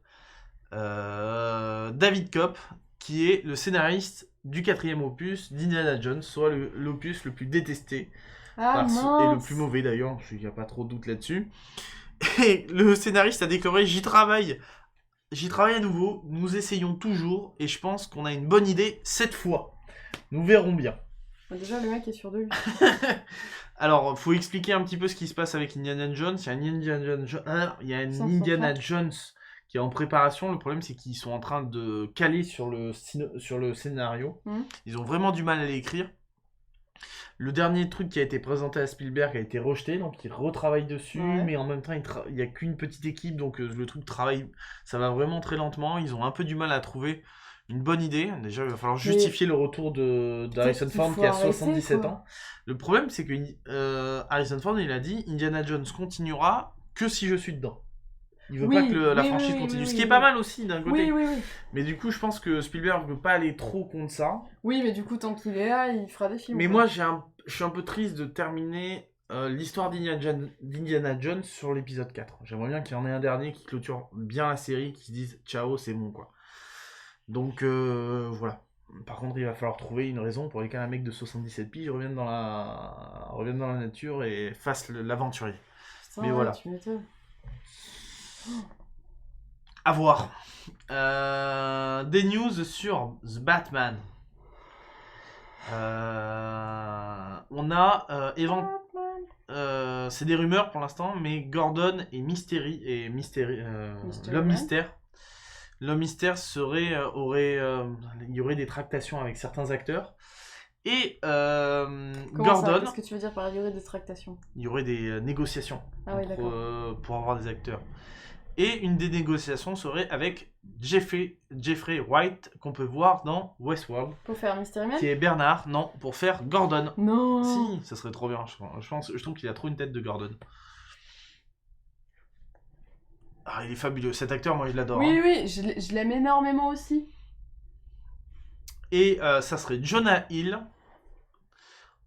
David Koepp, qui est le scénariste du 4e opus d'Indiana Jones, soit l'opus le plus détesté, et le plus mauvais d'ailleurs, il n'y a pas trop de doute là-dessus. Et le scénariste a déclaré « J'y travaille à nouveau, nous essayons toujours, et je pense qu'on a une bonne idée cette fois. Nous verrons bien. » Déjà, le mec est sûr de lui. Alors, faut expliquer un petit peu ce qui se passe avec Indiana Jones. Il y a un Indiana Jones qui est en préparation. Le problème, c'est qu'ils sont en train de caler sur le scénario. Ils ont vraiment du mal à l'écrire. Le dernier truc qui a été présenté à Spielberg a été rejeté, donc ils retravaillent dessus, mais en même temps, il n'y a qu'une petite équipe, donc le truc travaille, ça va vraiment très lentement. Ils ont un peu du mal à trouver une bonne idée. Déjà, il va falloir justifier le retour d'Harrison Ford qui a 77 ans. Le problème, c'est que Harrison Ford, il a dit « Indiana Jones continuera que si je suis dedans ». Il veut pas que la franchise continue, ce qui est pas mal aussi d'un côté. Oui. Mais du coup, je pense que Spielberg veut pas aller trop contre ça. Oui, mais du coup, tant qu'il est là, il fera des films. Mais moi, je suis un peu triste de terminer l'histoire d'Indiana Jones sur l'épisode 4. J'aimerais bien qu'il y en ait un dernier qui clôture bien la série, qui se dise ciao, c'est bon quoi. Donc voilà. Par contre, il va falloir trouver une raison pour laquelle un mec de 77 piges revienne dans la nature et fasse l'aventurier. Mais voilà. Tu m'étonnes. À voir. Des news sur The Batman. On a c'est des rumeurs pour l'instant, mais Gordon et l'homme mystère serait il y aurait des tractations avec certains acteurs. Et Gordon. Qu'est-ce que tu veux dire par il y aurait des tractations? Il y aurait des négociations pour avoir des acteurs. Et une des négociations serait avec Jeffrey Wright, qu'on peut voir dans Westworld. Pour faire Mystery Man ? Qui est Bernard, non, pour faire Gordon. Non. Si, ça serait trop bien, je trouve qu'il a trop une tête de Gordon. Ah, il est fabuleux. Cet acteur, moi, je l'adore. Oui, hein. oui, je l'aime énormément aussi. Et ça serait Jonah Hill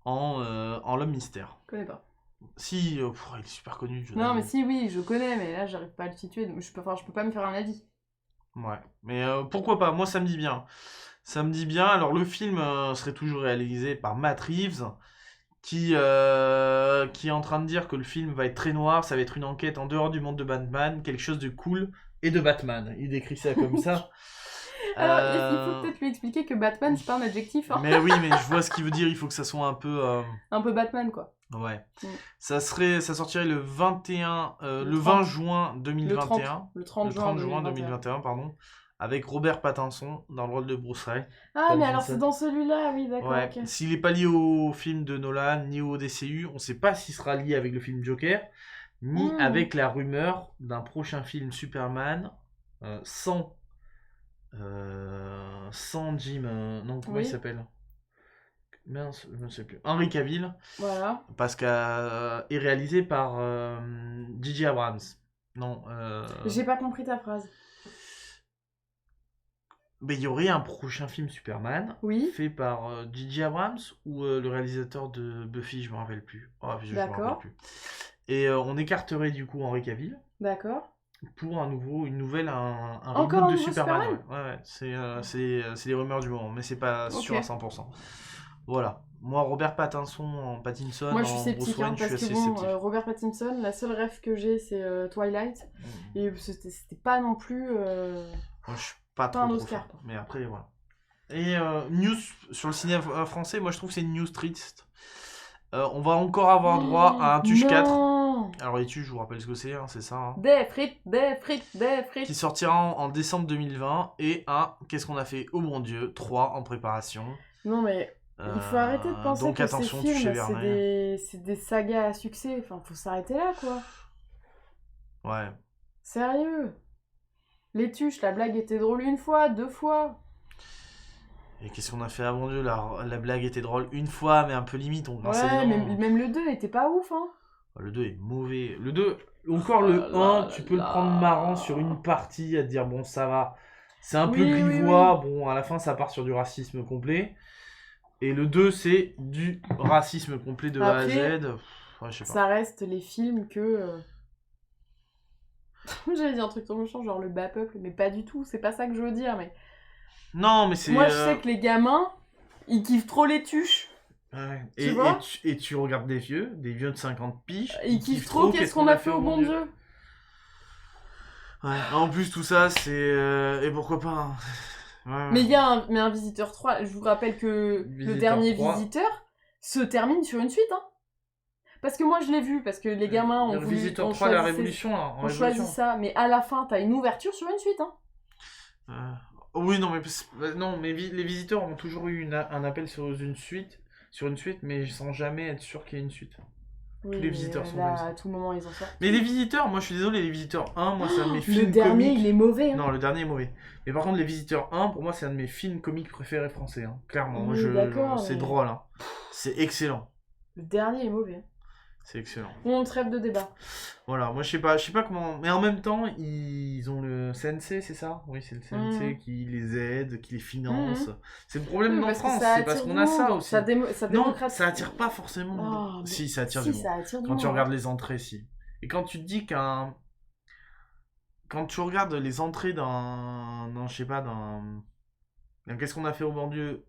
en l'homme mystère. Je connais pas. Si, il est super connu, Jonah Non, mais Hill. si, oui, je connais, mais là, j'arrive pas à le situer, donc je peux pas me faire un avis. Ouais, mais pourquoi pas, moi ça me dit bien. Ça me dit bien, alors le film serait toujours réalisé par Matt Reeves, qui est en train de dire que le film va être très noir, ça va être une enquête en dehors du monde de Batman, quelque chose de cool et de Batman. Il décrit ça comme ça. Alors, il faut peut-être lui expliquer que Batman, c'est pas un adjectif, hein. Mais oui, mais je vois ce qu'il veut dire, il faut que ça soit un peu... Un peu Batman, quoi. Ouais. Mm. Ça sortirait le 20 juin 2021. Le 30 juin 2021, pardon. Avec Robert Pattinson dans le rôle de Bruce Wayne. Ah, mais alors c'est dans celui-là, oui, d'accord, Ouais. ok. S'il n'est pas lié au film de Nolan, ni au DCU, on ne sait pas s'il sera lié avec le film Joker, ni avec la rumeur d'un prochain film Superman sans Jim... non, comment il s'appelle? Mince, je ne sais plus. Henry Cavill. Voilà. Parce qu'est réalisé par J.J. Abrams. Non. J'ai pas compris ta phrase. Mais il y aurait un prochain film Superman fait par J.J. Abrams ou le réalisateur de Buffy, je me rappelle plus. Oh, je me rappelle plus. Et on écarterait du coup Henry Cavill. D'accord. Pour un reboot Encore de un Superman. Ouais, c'est les rumeurs du moment, mais c'est pas sûr à 100%. Voilà. Moi, Robert Pattinson en Moi, je suis sceptique, Bruce Wayne, parce que bon, Robert Pattinson, la seule rêve que j'ai, c'est Twilight. Et c'était pas non plus... Moi, je suis pas trop un Oscar. Trop mais après, voilà. Et news sur le cinéma français, moi, je trouve que c'est une news triste. On va encore avoir droit à un Tuche 4. Alors, les Tuches, je vous rappelle ce que c'est, hein, c'est ça. Hein. Des frites. Qui sortira en décembre 2020. Et un Qu'est-ce qu'on a fait au bon Dieu 3 en préparation. Non, mais... Il faut arrêter de penser donc que attention, ces films, c'est des sagas à succès. Enfin, faut s'arrêter là, quoi. Ouais. Sérieux. Les Tuches, la blague était drôle une fois, 2 fois. Et qu'est-ce qu'on a fait à bon Dieu la blague était drôle une fois, mais un peu limite. Ouais, mais même le 2 était pas ouf, hein. Le 2 est mauvais. Le 2, encore le 1, tu peux le prendre marrant sur une partie, à te dire, bon, ça va. C'est un peu grivois. Oui. Bon, à la fin, ça part sur du racisme complet. Et le 2, c'est du racisme complet de A à Z. Ouais, je sais pas. Ça reste les films que... J'allais dire un truc trop méchant, genre le bas peuple, mais pas du tout, c'est pas ça que je veux dire, mais... Non, mais c'est... Moi, je sais que les gamins, ils kiffent trop les Tuches. Ouais. Et tu regardes des vieux de 50 piges. Ils kiffent trop Qu'est-ce qu'on a fait au bon Dieu. Ouais, en plus, tout ça, c'est... Et pourquoi pas... Hein. Ouais. Mais il y a un Visiteur 3, je vous rappelle que le dernier 3. Visiteur se termine sur une suite, hein. Parce que moi je l'ai vu, parce que les gamins ont voulu... Visiteur 3, la Révolution, là. On choisit ça, mais à la fin, t'as une ouverture sur une suite, hein. Oui, non, mais les visiteurs ont toujours eu un appel sur une suite, mais sans jamais être sûr qu'il y ait une suite. Oui, tous les visiteurs sont là, à tout moment, ils en sortent. Mais les visiteurs, moi je suis désolé, les visiteurs 1, moi c'est un de mes films comiques. Le dernier, il est mauvais. Hein. Non, le dernier est mauvais. Mais par contre, les visiteurs 1, pour moi, c'est un de mes films comiques préférés français. Hein. Clairement, oui, c'est drôle. Hein. C'est excellent. Le dernier est mauvais. C'est excellent. On trêve de débat. Voilà, moi je sais pas comment. Mais en même temps, ils ont le CNC, c'est ça? Oui, c'est le CNC qui les aide, qui les finance. C'est le problème en France, c'est parce qu'on a ça aussi. Ça non, ça attire pas forcément. Si, ça attire du monde. Ça attire quand tu regardes les entrées, si. Et quand tu te dis quand tu regardes les entrées d'un je sais pas, qu'est-ce qu'on a fait au bon Dieu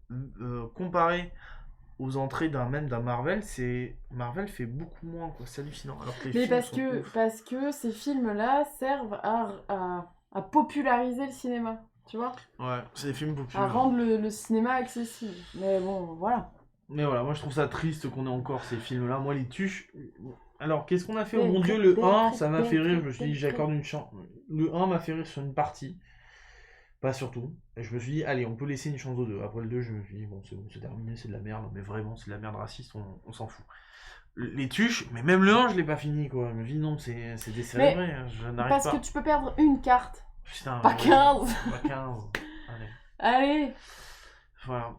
comparé aux entrées d'un Marvel, Marvel fait beaucoup moins, quoi. C'est hallucinant. Alors que les films parce que ces films-là servent à populariser le cinéma, tu vois. Ouais, c'est des films populaires. À rendre le cinéma accessible. Mais bon, voilà. Mais voilà, moi je trouve ça triste qu'on ait encore ces films-là. Moi, les Tuches... Alors, qu'est-ce qu'on a fait au bon Dieu? Le 1, ça m'a fait rire. Je me suis dit, j'accorde une chance. Le 1 m'a fait rire sur une partie. Pas surtout. Et je me suis dit, allez, on peut laisser une chance aux 2. Après le 2, je me suis dit, bon, c'est terminé, c'est de la merde. Mais vraiment, c'est de la merde raciste, on s'en fout. Les Tuches, mais même le 1, je l'ai pas fini, quoi. Je me dis, non, c'est décérébré. Je n'arrive pas. Parce que tu peux perdre une carte. Putain, pas 15. Pas 15. Allez. Voilà.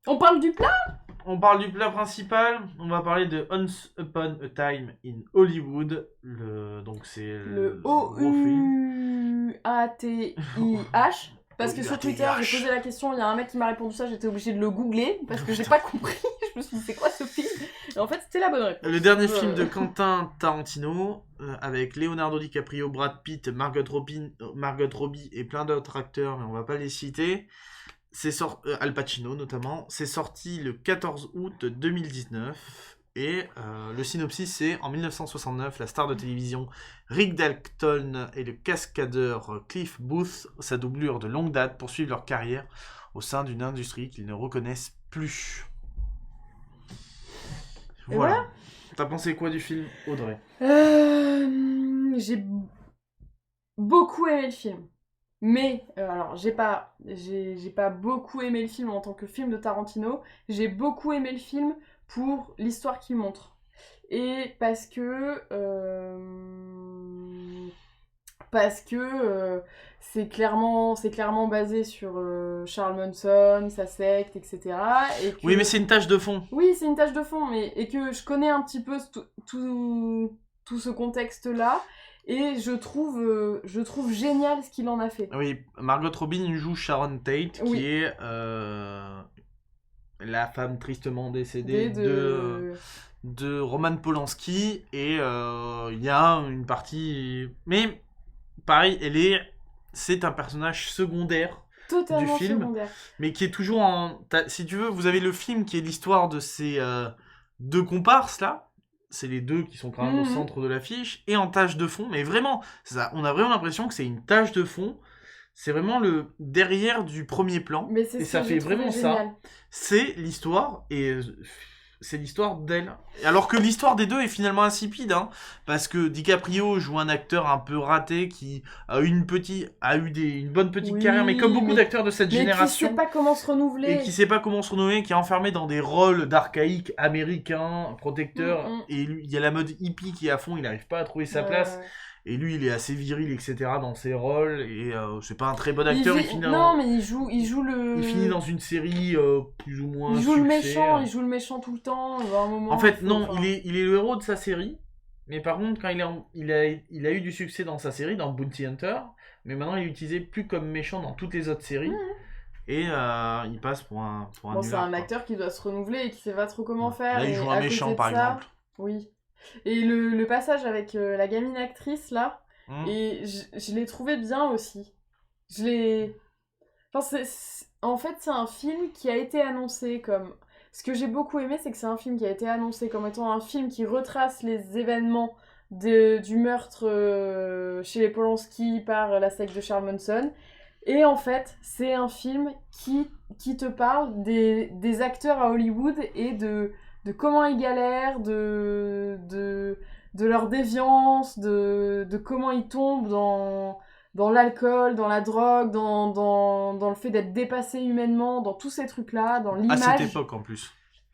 On parle du plat? on parle du plat principal. On va parler de Once Upon a Time in Hollywood. Donc c'est Le gros film. O-U-A-T-I-H. Parce que sur Twitter, j'ai posé la question, il y a un mec qui m'a répondu ça, j'étais obligée de le googler parce que j'ai pas compris. Je me suis dit, c'est quoi ce film? Et en fait, c'était la bonne réponse. Le dernier film de Quentin Tarantino, avec Leonardo DiCaprio, Brad Pitt, Margot Robbie et plein d'autres acteurs, mais on va pas les citer. Al Pacino notamment. C'est sorti le 14 août 2019. Et le synopsis, c'est en 1969, la star de télévision Rick Dalton et le cascadeur Cliff Booth, sa doublure de longue date, poursuivent leur carrière au sein d'une industrie qu'ils ne reconnaissent plus. Voilà. T'as pensé quoi du film, Audrey? J'ai beaucoup aimé le film. Mais, alors, j'ai pas beaucoup aimé le film en tant que film de Tarantino. J'ai beaucoup aimé le film pour l'histoire qu'il montre. Et parce que c'est clairement basé sur Charles Manson, sa secte, etc. Et que... Oui, mais c'est une tâche de fond. Oui, c'est une tâche de fond, et que je connais un petit peu tout ce contexte-là. Et je trouve génial ce qu'il en a fait. Oui, Margot Robbie joue Sharon Tate, qui est la femme tristement décédée de Roman Polanski. Et il y a une partie... Mais, pareil, c'est un personnage secondaire totalement du film, secondaire. Mais qui est toujours en... Si tu veux, vous avez le film qui est l'histoire de ces deux comparses, là. C'est les deux qui sont quand même au centre de l'affiche, et en tâche de fond, mais vraiment, ça, on a vraiment l'impression que c'est une tâche de fond, c'est vraiment le derrière du premier plan, mais et ça fait vraiment ça. C'est l'histoire, et c'est l'histoire d'elle. Alors que l'histoire des deux est finalement insipide, hein, parce que DiCaprio joue un acteur un peu raté qui a eu une bonne petite carrière, mais comme beaucoup d'acteurs de cette génération. Qui sait pas comment se renouveler. Et qui sait pas comment se renouveler, qui est enfermé dans des rôles d'archaïque américain, protecteur. Et lui, il y a la mode hippie qui est à fond, il n'arrive pas à trouver sa place. Et lui, il est assez viril, etc. dans ses rôles. Et c'est pas un très bon acteur. Il finit dans une série plus ou moins. Il joue le méchant tout le temps. À un moment, en fait, non, il est le héros de sa série. Mais par contre, quand il a eu du succès dans sa série, dans Bounty Hunter. Mais maintenant, il est utilisé plus comme méchant dans toutes les autres séries. Et il passe pour un c'est un acteur qui doit se renouveler et qui sait pas trop comment faire. Là, il joue un méchant, par exemple. Oui. Et le passage avec la gamine actrice, là, et je l'ai trouvé bien aussi. En fait, c'est un film qui a été annoncé comme... Ce que j'ai beaucoup aimé, c'est que c'est un film qui a été annoncé comme étant un film qui retrace les événements du meurtre chez les Polanski par la secte de Charles Manson. Et en fait, c'est un film qui te parle des acteurs à Hollywood et de comment ils galèrent, de leur déviance, de comment ils tombent dans l'alcool, dans la drogue, dans le fait d'être dépassés humainement, dans tous ces trucs-là, dans l'image. À cette époque, en plus.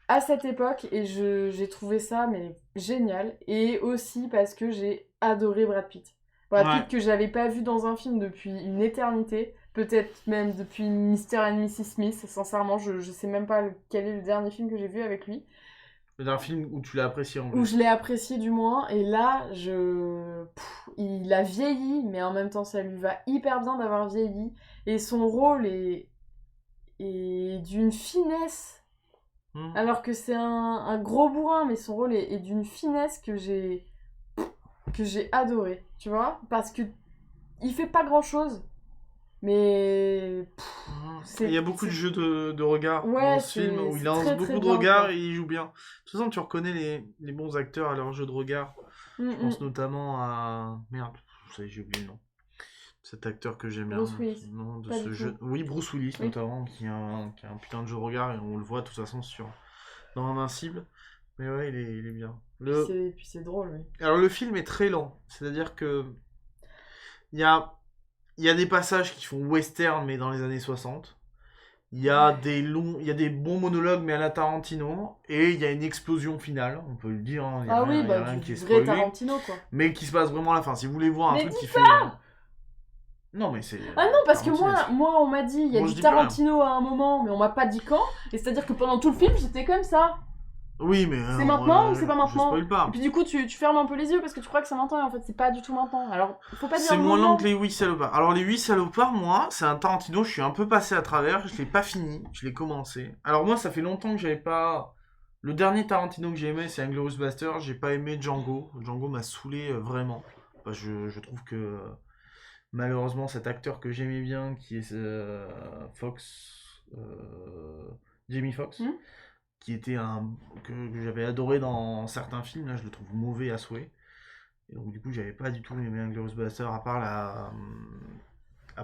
À cette époque, et j'ai trouvé ça mais génial. Et aussi parce que j'ai adoré Brad Pitt. Brad Pitt que j'avais pas vu dans un film depuis une éternité, peut-être même depuis Mr. and Mrs. Smith. Sincèrement, je sais même pas quel est le dernier film que j'ai vu avec lui. Un film où tu l'as apprécié en plus. Où je l'ai apprécié du moins, et là, il a vieilli, mais en même temps, ça lui va hyper bien d'avoir vieilli. Et son rôle est d'une finesse, alors que c'est un gros bourrin, mais son rôle est d'une finesse que j'ai adoré, tu vois, parce que il fait pas grand-chose. Mais il y a beaucoup de jeux de regard dans ce film où il lance beaucoup de regards et il joue bien. De toute façon, tu reconnais les bons acteurs à leur jeu de regard. Je pense notamment à... Merde, j'ai oublié le nom. Cet acteur que j'aime bien. Bruce Willis. Oui, Bruce Willis notamment, qui a un putain de jeu de regard et on le voit de toute façon dans Invincible. Mais ouais, il est bien. Et puis c'est drôle, oui. Alors le film est très lent. C'est-à-dire que... Il y a des passages qui font western, mais dans les années 60. Il y a des bons monologues, mais à la Tarantino. Et il y a une explosion finale, on peut le dire. Hein. Il y a rien qui est spoilé, Tarantino, quoi. Mais qui se passe vraiment à la fin. Si vous voulez voir un truc qui fait... Non, mais c'est... Ah non, parce que moi on m'a dit, il y a du Tarantino à un moment, mais on m'a pas dit quand. Et c'est-à-dire que pendant tout le film, j'étais comme ça. Oui, mais... C'est maintenant ou c'est pas maintenant? Je spoil pas. Et puis du coup, tu fermes un peu les yeux parce que tu crois que c'est maintenant, et en fait, c'est pas du tout maintenant. Alors, faut pas dire c'est moins lent que les 8 salopards. Alors, les 8 salopards, moi, c'est un Tarantino, je suis un peu passé à travers, je l'ai pas fini, je l'ai commencé. Alors moi, ça fait longtemps que j'avais pas... Le dernier Tarantino que j'ai aimé, c'est Inglourious Basterds, j'ai pas aimé Django. Django m'a saoulé vraiment. Enfin, je trouve que... Malheureusement, cet acteur que j'aimais bien, qui est Jamie Foxx, qui était que j'avais adoré dans certains films, là je le trouve mauvais à souhait. Et donc du coup j'avais pas du tout aimé Inglourious Basterds à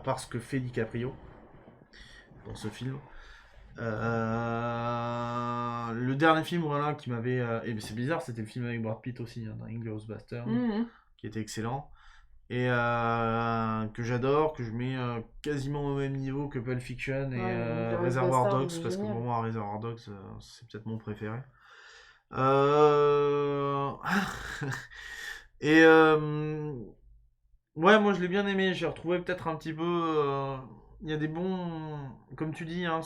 part ce que fait DiCaprio dans ce film. Le dernier film voilà qui m'avait et c'est bizarre, c'était le film avec Brad Pitt aussi dans Inglourious Basterds, qui était excellent. Et que j'adore, que je mets quasiment au même niveau que Pulp Fiction et Reservoir Dogs, parce que pour moi Reservoir Dogs c'est peut-être mon préféré. Et ouais, moi je l'ai bien aimé, j'ai retrouvé peut-être un petit peu... Il y a des bons... Comme tu dis, hein,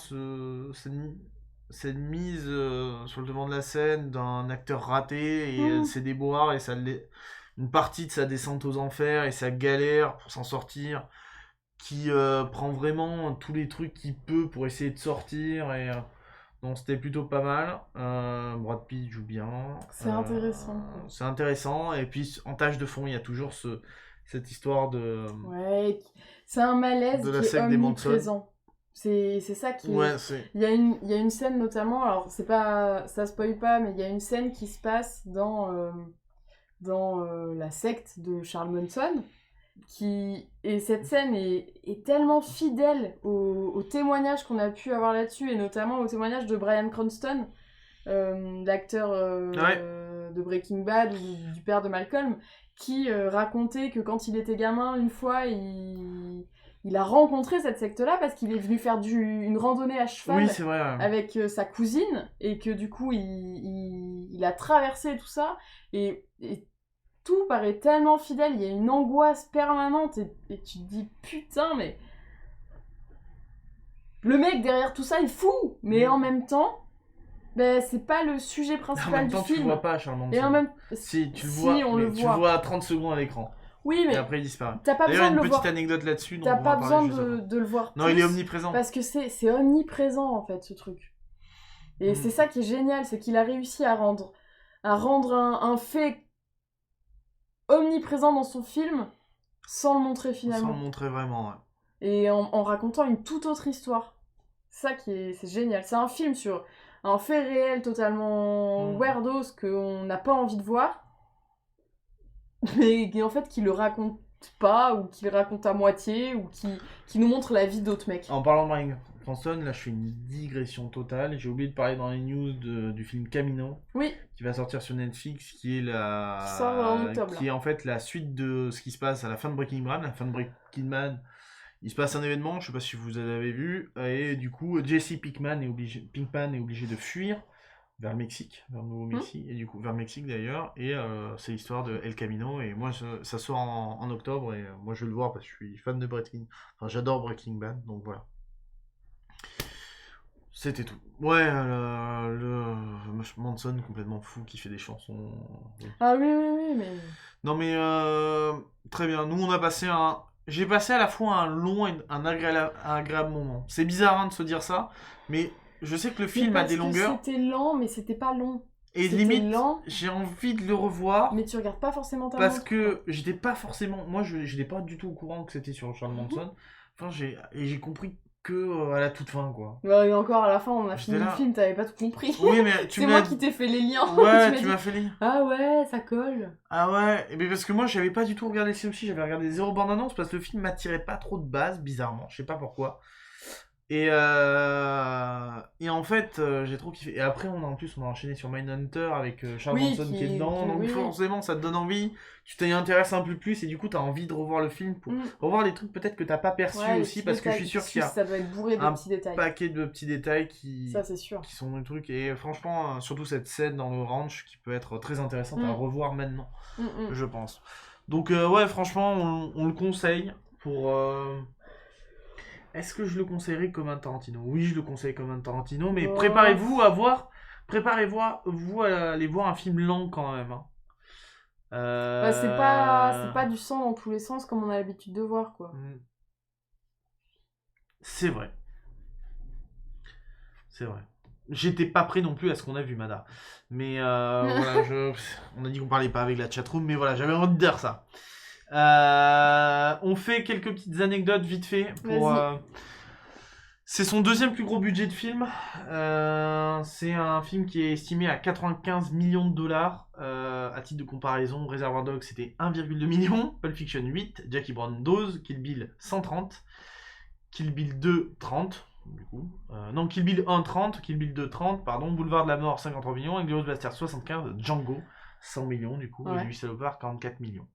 cette mise sur le devant de la scène d'un acteur raté et ses déboires et une partie de sa descente aux enfers et sa galère pour s'en sortir, qui prend vraiment tous les trucs qu'il peut pour essayer de sortir. Et donc c'était plutôt pas mal. Brad Pitt joue bien. C'est intéressant. C'est intéressant. Et puis en tâche de fond, il y a toujours cette histoire de... Ouais, c'est un malaise de la qui est secte des omniprésent. C'est ça qui... Ouais, il y a une scène notamment, alors c'est pas... ça spoil pas, mais il y a une scène qui se passe dans la secte de Charles Manson. Et cette scène est tellement fidèle au témoignage qu'on a pu avoir là-dessus, et notamment au témoignage de Bryan Cranston, l'acteur de Breaking Bad ou du père de Malcolm, qui racontait que quand il était gamin, une fois, il a rencontré cette secte-là parce qu'il est venu faire une randonnée à cheval oui, c'est vrai, ouais. avec sa cousine, et que du coup, il a traversé tout ça, et tout paraît tellement fidèle, il y a une angoisse permanente, et tu te dis, putain, mais... Le mec derrière tout ça est fou, mais en même temps... Ben, c'est pas le sujet principal du film. En même temps, tu le vois pas, Charles Manson. Et en même... Si, tu le vois, on le tu le vois à 30 secondes à l'écran. Oui, mais... Et après, il disparaît. T'as pas besoin de le voir. Une petite anecdote là-dessus. T'as pas besoin de le voir plus. Non, il est omniprésent. Parce que c'est omniprésent, en fait, ce truc. Et c'est ça qui est génial, c'est qu'il a réussi à rendre un fait omniprésent dans son film, sans le montrer finalement. Sans le montrer vraiment, ouais. Et en racontant une toute autre histoire. C'est ça c'est génial. C'est un film sur un fait réel totalement weirdos qu'on n'a pas envie de voir, mais en fait qui le raconte pas, ou qui le raconte à moitié, ou qui nous montre la vie d'autres mecs. En parlant de Bryan Cranston, là je fais une digression totale. J'ai oublié de parler dans les news du film Camino, qui va sortir sur Netflix, qui sort en octobre, qui est en fait la suite de ce qui se passe à la fin de Breaking Bad. La fin de Breaking Bad, il se passe un événement, je sais pas si vous avez vu, et du coup Jesse Pinkman est obligé de fuir vers le Mexique, vers le Nouveau-Mexique, et du coup vers le Mexique d'ailleurs, et c'est l'histoire de El Camino, et moi ça sort en octobre, et moi je vais le voir parce que je suis fan de j'adore Breaking Bad, donc voilà. C'était tout. Ouais, le Manson complètement fou qui fait des chansons. Ah oui, mais... Non mais, très bien, nous on a passé j'ai passé à la fois un long et un agréable moment. C'est bizarre de se dire ça, mais je sais que le film a des longueurs. C'était lent, mais c'était pas long. Et limite, j'ai envie de le revoir. Mais tu regardes pas forcément ta parce que j'étais pas forcément... Moi, je n'étais pas du tout au courant que c'était sur Charles Manson. Enfin, j'ai compris que à la toute fin, quoi. Ouais, et encore à la fin, on a fini le film, t'avais pas tout compris. Oui, mais c'est moi qui t'ai fait les liens. Ouais, tu m'as fait les liens. Ah ouais, ça colle. Ah ouais, et bien parce que moi, j'avais pas du tout regardé le film aussi, j'avais regardé zéro bande-annonce parce que le film m'attirait pas trop de base, bizarrement, je sais pas pourquoi. Et en fait, j'ai trop kiffé. Et après, on a enchaîné sur Mindhunter avec Charles Manson qui est dedans. Donc forcément, ça te donne envie. Tu t'y intéresses un peu plus et du coup, t'as envie de revoir le film pour revoir les trucs peut-être que t'as pas perçus aussi. Parce que je suis sûr qu'il y a ça doit être bourré de petits détails. Paquet de petits détails ça, c'est sûr. qui sont des trucs. Et franchement, surtout cette scène dans le ranch qui peut être très intéressante à revoir maintenant, je pense. Donc ouais, franchement, on le conseille. pour... Est-ce que je le conseillerais comme un Tarantino ? Oui, je le conseille comme un Tarantino, mais préparez-vous à voir... Préparez-vous à aller voir un film lent quand même. Hein. Bah, c'est pas du sang dans tous les sens comme on a l'habitude de voir, quoi. C'est vrai. C'est vrai. J'étais pas prêt non plus à ce qu'on a vu, Mada. Mais voilà, on a dit qu'on parlait pas avec la chatroom, mais voilà, j'avais envie de dire ça. On fait quelques petites anecdotes vite fait. C'est son deuxième plus gros budget de film. C'est un film qui est estimé à 95 millions de dollars. À titre de comparaison, Reservoir Dogs c'était 1,2 million, Pulp Fiction 8, Jackie Brown 12, Kill Bill 130, Kill Bill 2 30. Du coup. Non, Kill Bill 1 30, Kill Bill 2 30, pardon, Boulevard de la Mort 53 millions, Inglourious Basterds 75, Django 100 millions du coup, et Louis Salopard 44 millions.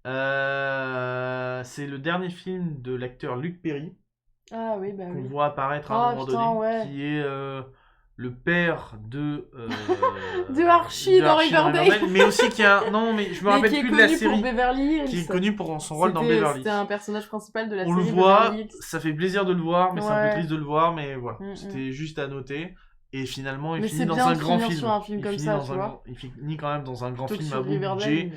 C'est le dernier film de l'acteur Luc Perry qu'on voit apparaître à un moment donné, qui est le père de de Archie dans Riverdale, mais aussi qui a mais je me rappelle plus de la série, qui est connu pour son rôle dans Beverly Hills. C'était un personnage principal de la série. On le voit, ça fait plaisir de le voir, mais c'est un peu triste de le voir, mais voilà, c'était juste à noter. Et finalement, il finit dans un grand film. Il finit quand même dans un grand film à beau budget.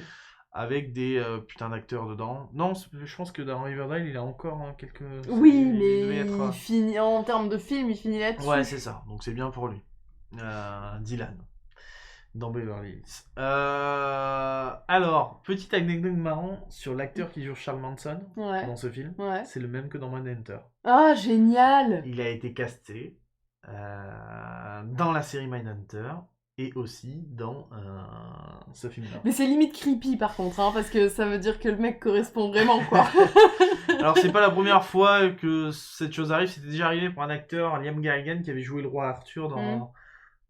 Avec des putains d'acteurs dedans. Non, je pense que dans Riverdale, il a encore quelques... Oui, mais il finit, en termes de film, il finit là-dessus. Ouais, c'est ça. Donc c'est bien pour lui. Dylan. Dans Beverly Hills. Alors, petite anecdote marrant sur l'acteur qui joue Charles Manson dans ce film. C'est le même que dans Mindhunter. Ah, génial! Il a été casté dans la série Mindhunter. Et aussi dans ce film-là. Mais c'est limite creepy par contre, hein, parce que ça veut dire que le mec correspond vraiment, quoi. Alors c'est pas la première fois que cette chose arrive, c'était déjà arrivé pour un acteur, Liam Garrigan, qui avait joué le roi Arthur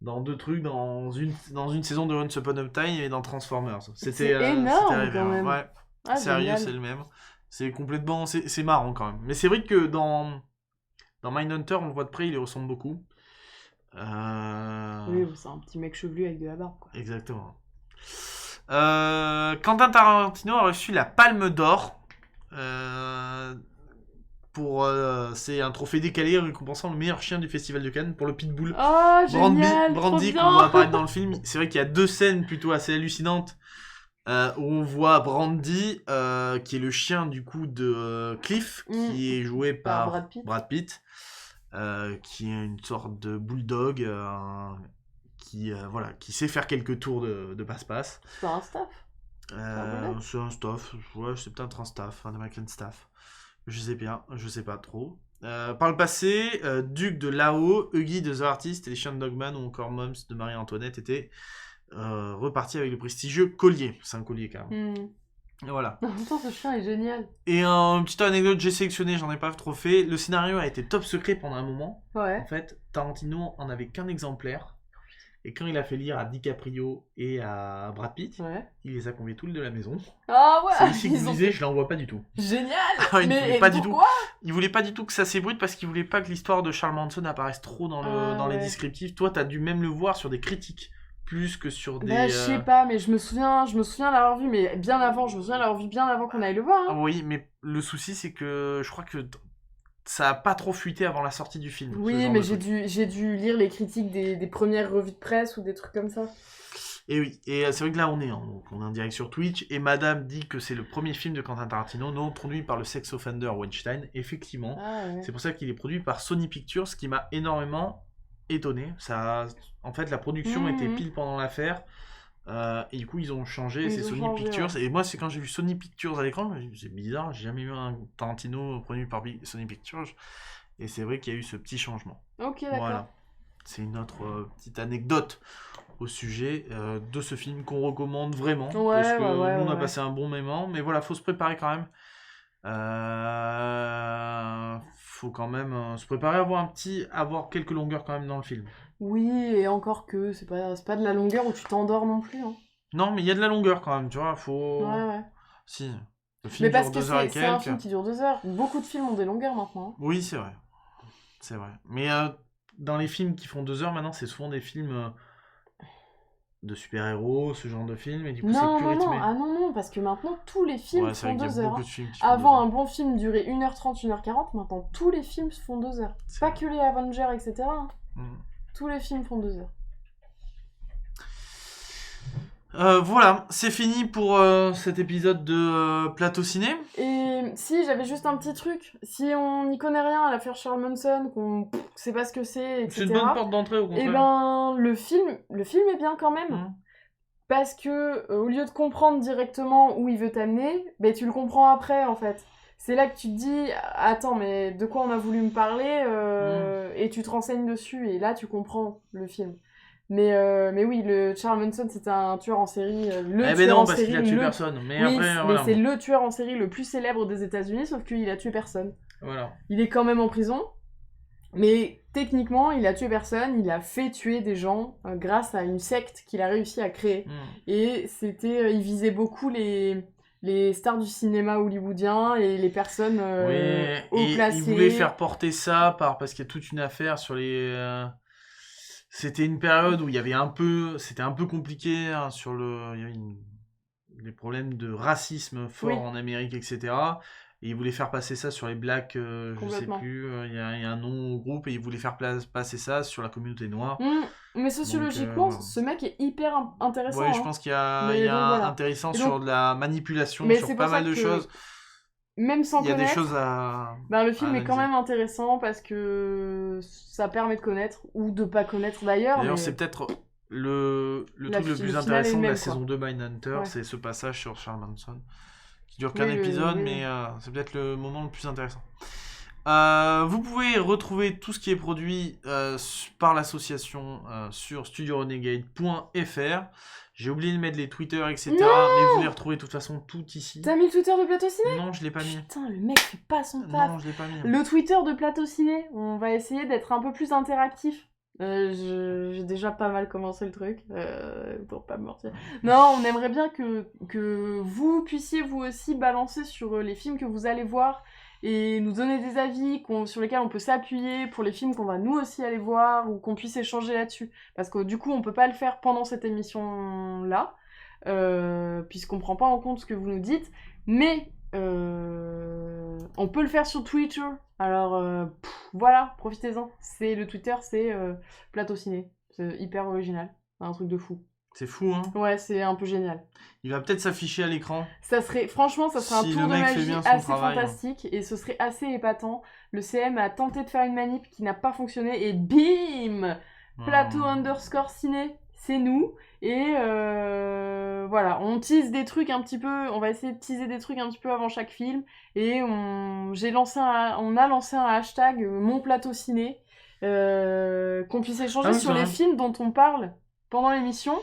dans deux trucs, dans une saison de Once Upon a Time et dans Transformers. C'est énorme arrivé, quand même. Ouais. Sérieux, c'est le même. C'est complètement... C'est marrant quand même. Mais c'est vrai que dans Mindhunter, on le voit de près, il y ressemble beaucoup. Oui, c'est un petit mec chevelu avec de la barbe, quoi. Exactement. Quentin Tarantino a reçu la Palme d'Or. C'est un trophée décalé récompensant le meilleur chien du Festival de Cannes pour le pitbull. Oh, génial, Brandy, qu'on voit apparaître dans le film. C'est vrai qu'il y a deux scènes plutôt assez hallucinantes où on voit Brandy, qui est le chien du coup de Cliff, qui est joué par Brad Pitt. Qui est une sorte de bulldog qui sait faire quelques tours de passe-passe. C'est pas un staff C'est un staff, ouais, c'est peut-être un staff, un American staff. Je sais pas trop. Par le passé, Duc de Lao, Huggy de The Artist et les chiens de Dogman ou encore Moms de Marie-Antoinette étaient repartis avec le prestigieux collier. C'est un collier quand même. Voilà. En même temps, ce chien est génial. Et une petite anecdote, j'ai sélectionné, j'en ai pas trop fait. Le scénario a été top secret pendant un moment. Ouais. En fait, Tarantino en avait qu'un exemplaire. Et quand il a fait lire à DiCaprio et à Brad Pitt, il les a conviés tous de la maison. Ah ouais. C'est ici que vous lisez, je l'envoie pas du tout. Génial. Mais pourquoi ? Il voulait pas du tout que ça s'ébruite parce qu'il voulait pas que l'histoire de Charles Manson apparaisse trop dans les descriptifs. Toi, t'as dû même le voir sur des critiques. Plus que sur des... je sais pas, mais je me souviens l'avoir vu, mais bien avant, bien avant qu'on aille le voir. Hein. Oui, mais le souci, c'est que je crois que ça a pas trop fuité avant la sortie du film. Oui, mais j'ai dû lire les critiques des premières revues de presse ou des trucs comme ça. Et oui, et c'est vrai que là, on est en direct sur Twitch, et Madame dit que c'est le premier film de Quentin Tarantino non produit par le sex offender Weinstein. Effectivement, c'est pour ça qu'il est produit par Sony Pictures, ce qui m'a énormément... étonné. En fait, la production était pile pendant l'affaire. Et du coup, ils ont changé. C'est Sony Pictures. Ouais. Et moi, c'est quand j'ai vu Sony Pictures à l'écran, c'est bizarre. J'ai jamais vu un Tarantino produit par Sony Pictures. Et c'est vrai qu'il y a eu ce petit changement. Ok, d'accord. Voilà. C'est une autre petite anecdote au sujet de ce film qu'on recommande vraiment. Parce que nous, on a passé un bon moment. Mais voilà, faut se préparer quand même. Faut quand même se préparer à avoir quelques longueurs quand même dans le film. Oui, et encore que c'est pas de la longueur où tu t'endors non plus. Hein. Non, mais il y a de la longueur quand même, tu vois, faut... Ouais. Si, le film mais parce dure 2 heures et quelques. C'est un film qui dure 2 heures. Beaucoup de films ont des longueurs maintenant. Hein. Oui, c'est vrai. C'est vrai. Mais dans les films qui font 2 heures maintenant, c'est souvent des films de super-héros, ce genre de film, et du coup, Non, c'est plus non, rythmé. non, ah non, parce que maintenant, tous les films Ouais, c'est font vrai qu'il y 2 a heures. beaucoup Hein. de films qui font Avant, 2 un heures. bon film durait 1h30, 1h40, maintenant, tous les films font 2 heures. C'est Pas vrai. que les Avengers, etc. Hein. Mm. Tous les films font 2 heures. Voilà, c'est fini pour cet épisode de Plateau Ciné. Et si, j'avais juste un petit truc. Si on n'y connaît rien à l'affaire Charles Manson, qu'on sait pas ce que c'est, etc. C'est une bonne porte d'entrée, au contraire. Et ben, le film est bien quand même. Mm. Parce que, au lieu de comprendre directement où il veut t'amener, ben, tu le comprends après, en fait. C'est là que tu te dis, attends, mais de quoi on a voulu me parler et tu te renseignes dessus, et là, tu comprends le film. Mais oui, le Charles Manson, c'était un tueur en série, Eh ben non, parce qu'il a tué personne. Mais Oui, après, mais voilà. c'est le tueur en série le plus célèbre des États-Unis, sauf qu'il a tué personne. Voilà. Il est quand même en prison, mais techniquement, il a tué personne, il a fait tuer des gens grâce à une secte qu'il a réussi à créer. Mm. Et c'était, il visait beaucoup les stars du cinéma hollywoodien et les personnes haut et placées. il voulait faire porter ça parce qu'il y a toute une affaire sur les... C'était une période où il y avait c'était un peu compliqué hein, il y avait des problèmes de racisme fort en Amérique, etc. Et il voulait faire passer ça sur les blacks, je sais plus, il y a un nom au groupe, et il voulait faire passer ça sur la communauté noire. Mais sociologiquement, ce mec est hyper intéressant. Ouais, je pense qu'il y a intéressant sur de la manipulation, sur pas mal de choses. Même sans connaître, il y a des choses à... le film est quand même intéressant parce que ça permet de connaître, ou de pas connaître d'ailleurs. D'ailleurs, c'est peut-être le truc le plus intéressant de la saison 2 Mindhunter, c'est ce passage sur Charles Manson. Qui dure qu'un épisode, mais c'est peut-être le moment le plus intéressant. Vous pouvez retrouver tout ce qui est produit par l'association sur studiorenegade.fr. J'ai oublié de mettre les Twitter, etc. Mais vous les retrouvez de toute façon tout ici. T'as mis le Twitter de Plateau Ciné ? Non, je l'ai pas mis. Putain, le mec fait pas son taf. Non, je l'ai pas mis. Le Twitter de Plateau Ciné, on va essayer d'être un peu plus interactif. J'ai déjà pas mal commencé le truc, pour pas me mentir. Non, on aimerait bien que vous puissiez vous aussi balancer sur les films que vous allez voir et nous donner des avis sur lesquels on peut s'appuyer pour les films qu'on va nous aussi aller voir, ou qu'on puisse échanger là-dessus. Parce que du coup, on peut pas le faire pendant cette émission-là, puisqu'on prend pas en compte ce que vous nous dites, mais on peut le faire sur Twitter. Alors voilà, profitez-en. Le Twitter, c'est Plateau Ciné. C'est hyper original, un truc de fou. C'est fou, hein. Ouais, c'est un peu génial. Il va peut-être s'afficher à l'écran. Franchement, ça serait un tour de magie assez fantastique, et ce serait assez épatant. Le CM a tenté de faire une manip qui n'a pas fonctionné, et bim, Plateau _ciné, c'est nous. Et voilà, on tease des trucs un petit peu, on va essayer de teaser des trucs un petit peu avant chaque film, et on a lancé un hashtag mon plateau ciné, qu'on puisse échanger sur les films dont on parle pendant l'émission,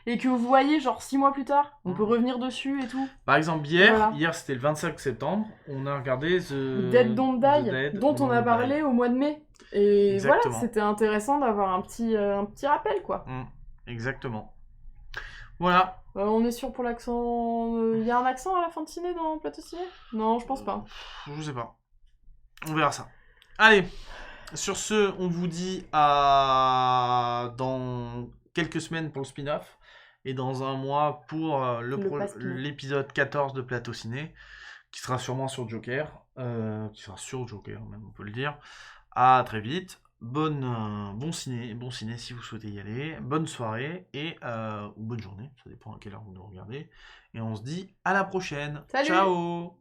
et que vous voyez genre 6 mois plus tard, on peut revenir dessus et tout. Par exemple, hier c'était le 25 septembre, on a regardé Dead Don't Die, dont on a parlé au mois de mai. Et exactement. Voilà, c'était intéressant d'avoir un petit rappel, quoi. Exactement. Voilà. On est sûr pour l'accent... Il y a un accent à la fin de ciné dans Plateau Ciné ? Non, je pense pas. Je sais pas. On verra ça. Allez, sur ce, on vous dit à dans quelques semaines pour le spin-off, et dans un mois pour l'épisode 14 de Plateau Ciné, qui sera sûrement sur Joker, même on peut le dire. À très vite. Bon ciné si vous souhaitez y aller. Bonne soirée ou bonne journée, ça dépend à quelle heure vous nous regardez. Et on se dit à la prochaine. Salut. Ciao.